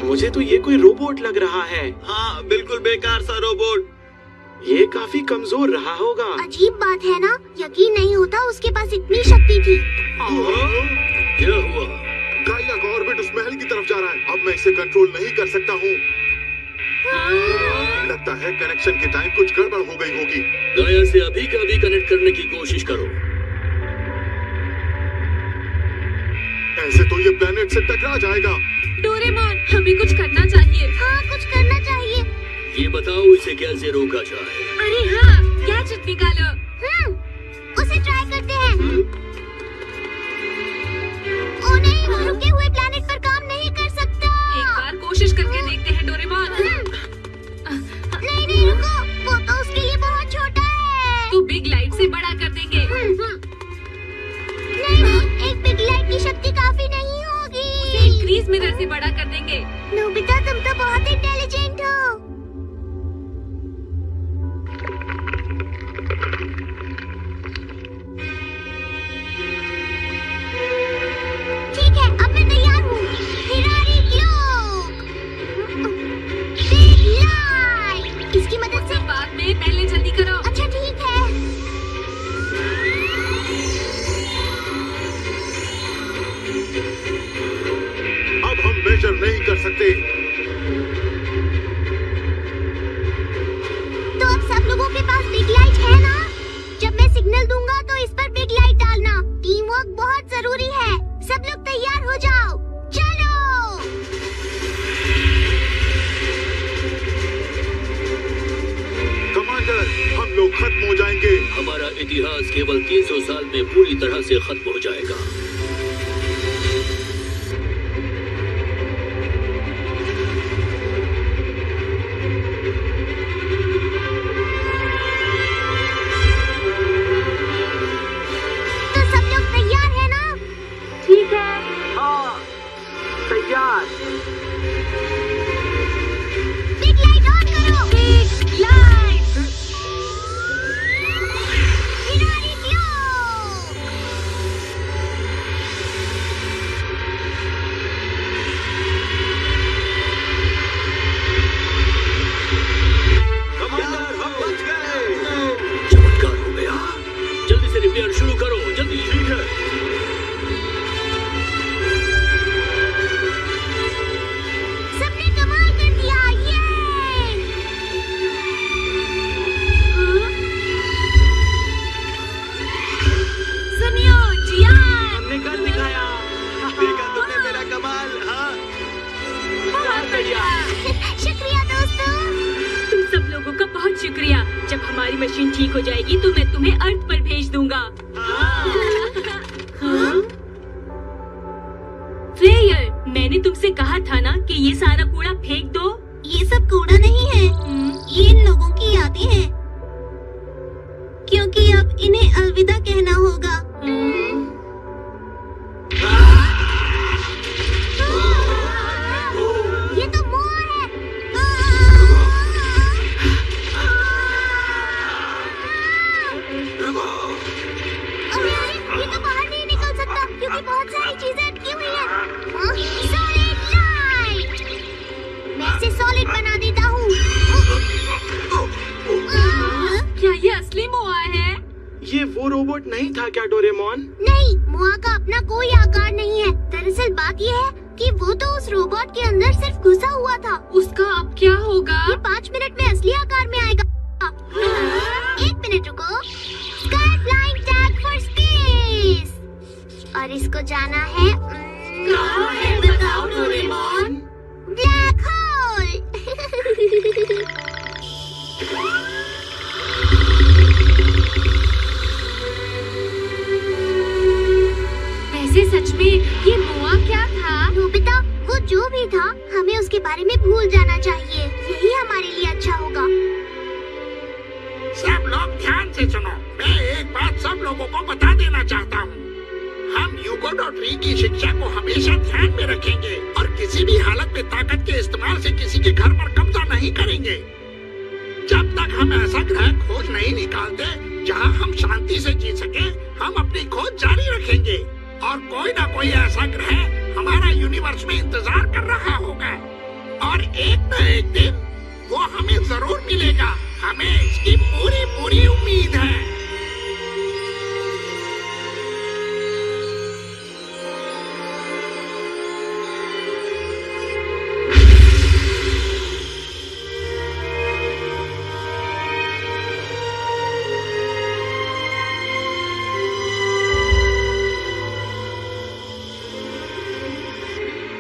मुझे तो ये कोई रोबोट लग रहा है। हाँ, बिल्कुल बेकार सा रोबोट। ये काफी कमजोर रहा होगा। अजीब बात है ना, यकीन नहीं होता उसके पास इतनी शक्ति थी। क्या हुआ? गाया का ऑर्बिट उस महल की तरफ जा रहा है। अब मैं इसे कंट्रोल नहीं कर सकता हूँ। लगता है कनेक्शन के टाइम कुछ गड़बड़ हो गई होगी। गाया से अभी का अभी कनेक्ट करने की कोशिश करो। ऐसे तो ये प्लेनेट से टकरा जाएगा। डोरेमोन, हमें कुछ करना चाहिए। हाँ, कुछ करना चाहिए। ये बताओ इसे कैसे रोका जाए? अरे हाँ, गैजेट निकालो। उसे ट्राई करते हैं। ओ नहीं, वो रुके हुए प्लेनेट पर काम नहीं कर सकता। एक बार कोशिश करके देखते हैं डोरेमोन। नहीं नहीं, रुको, वो तो उसके लिए बहुत छोटा है। तो बिग लाइट से बड़ा कर देंगे। नहीं नहीं, एक बिग लाइट की शक्ति काफी नहीं होगी। इंक्रीज मिरर से बड़ा कर देंगे। नोबिता, तुम तो बहुत इंटेलिजेंट हो। ठीक है, अब मैं तैयार हूँ। हिरारी क्लोक, बिग लाइट, इसकी मदद से। बाद में, पहले जल्दी करो। अच्छा ठीक है। अब हम मेजर नहीं कर सकते। तो अब सब लोगों के पास बिग लाइट है ना? जब मैं सिग्नल दूंगा तो इस पर बिग लाइट डालना। सब लोग तैयार हो जाओ, चलो। कमांडर, हम लोग खत्म हो जाएंगे। हमारा इतिहास केवल 300 साल में पूरी तरह से खत्म हो जाएगा। तो सब लोग तैयार है ना? ठीक है। हाँ, तैयार। बिग लाइट ऑन करो। Big light. किनारे ग्लो। कमांडर, हम बच गए। चमत्कार हो गया। जल्दी से रिपेयर शुरू करो, जल्दी। ठीक है। सबने कमाल कर दिया, ये। सुनियो जियान, हमने कर दिखाया। देखा तुमने मेरा कमाल? हाँ, बहुत बढ़िया। शुक्रिया दोस्तों। तुम सब लोगों का बहुत शुक्रिया। जब हमारी मशीन ठीक हो जाएगी तो मैं तुम्हें अर्थ पर भेज दूंगा। फ्लेयर, मैंने तुमसे कहा था ना कि ये सारा कूड़ा फेंक दो। ये सब कूड़ा नहीं है, ये इन लोगों की यादें हैं, क्योंकि अब इन्हें अलविदा कहना होगा। ये तो मोर है। अरे अरे, ये तो बाहर नहीं निकल सकता क्योंकि बहुत सारी चीजें अटकी हुई हैं। सॉलिड लाइट, मैं इसे सॉलिड बना देता हूँ। क्या ये असली मोआ है? ये वो रोबोट नहीं था क्या डोरेमोन? नहीं, मोआ का अपना कोई आकार नहीं है। दरअसल बात यह है कि वो तो उस रोबोट के अंदर सिर्फ घुसा हुआ था। उसका अब क्या होगा? ये 5 मिनट में असली आकार में आएगा। 1 मिनट रुको। Sky flying tag for space. और इसको जाना है कहाँ है बताओ डोरेमोन? Black hole. वैसे सच में ये मोआ क्या था? नोबिता, वो जो भी था, हमें उसके बारे में भूल जाना चाहिए। यही हमारे लिए अच्छा होगा। सब लोग ध्यान से सुनो। मैं एक बात सब लोगों को बता देना चाहता हूँ। हम यूगो.ट्री की शिक्षा को हमेशा ध्यान में रखेंगे और किसी भी हालत में ताकत के इस्तेमाल से किसी के घर पर कब्जा नहीं करेंगे। जब तक हम ऐसा ग्रह खोज नहीं निकालते जहाँ हम शांति से जी सके, हम अपनी खोज जारी रखेंगे। और कोई ना कोई ऐसा ग्रह हमारा यूनिवर्स में इंतजार कर रहा होगा और एक न एक दिन वो हमें जरूर मिलेगा। हमें इसकी पूरी पूरी उम्मीद है।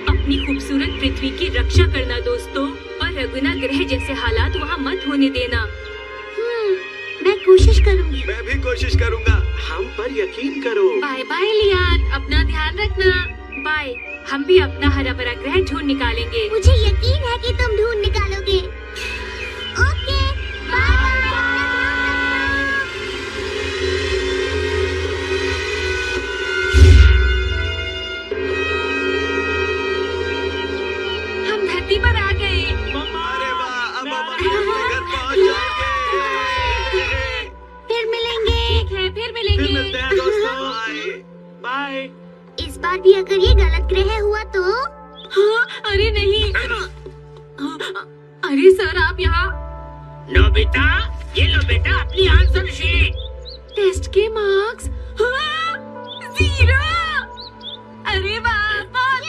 अपनी खूबसूरत पृथ्वी की रक्षा करना दोस्तों, और रघुना ग्रह जैसे हालात वहाँ मत होने देना। मैं कोशिश करूंगी। मैं भी कोशिश करूंगा। हम पर यकीन करो। बाय बाय लियान, अपना ध्यान रखना। बाय। हम भी अपना हरा भरा ग्रह ढूंढ निकालेंगे। मुझे यकीन है कि तुम ढूंढ निकालोगे। Okay, bye. हम धरती पर आ गए। अरे वाह, अब हम अपने घर पहुंच जाएंगे। फिर मिलेंगे। ठीक है, फिर मिलेंगे। फिर मिलते हैं दोस्तों। बाय। इस बार भी अगर ये गलत ग्रह हुआ तो? हाँ, अरे नहीं। अरे सर, आप यहाँ? नोबिता, ये लो बेटा अपनी आंसर शीट। टेस्ट के मार्क्स 0। अरे वाह, बहुत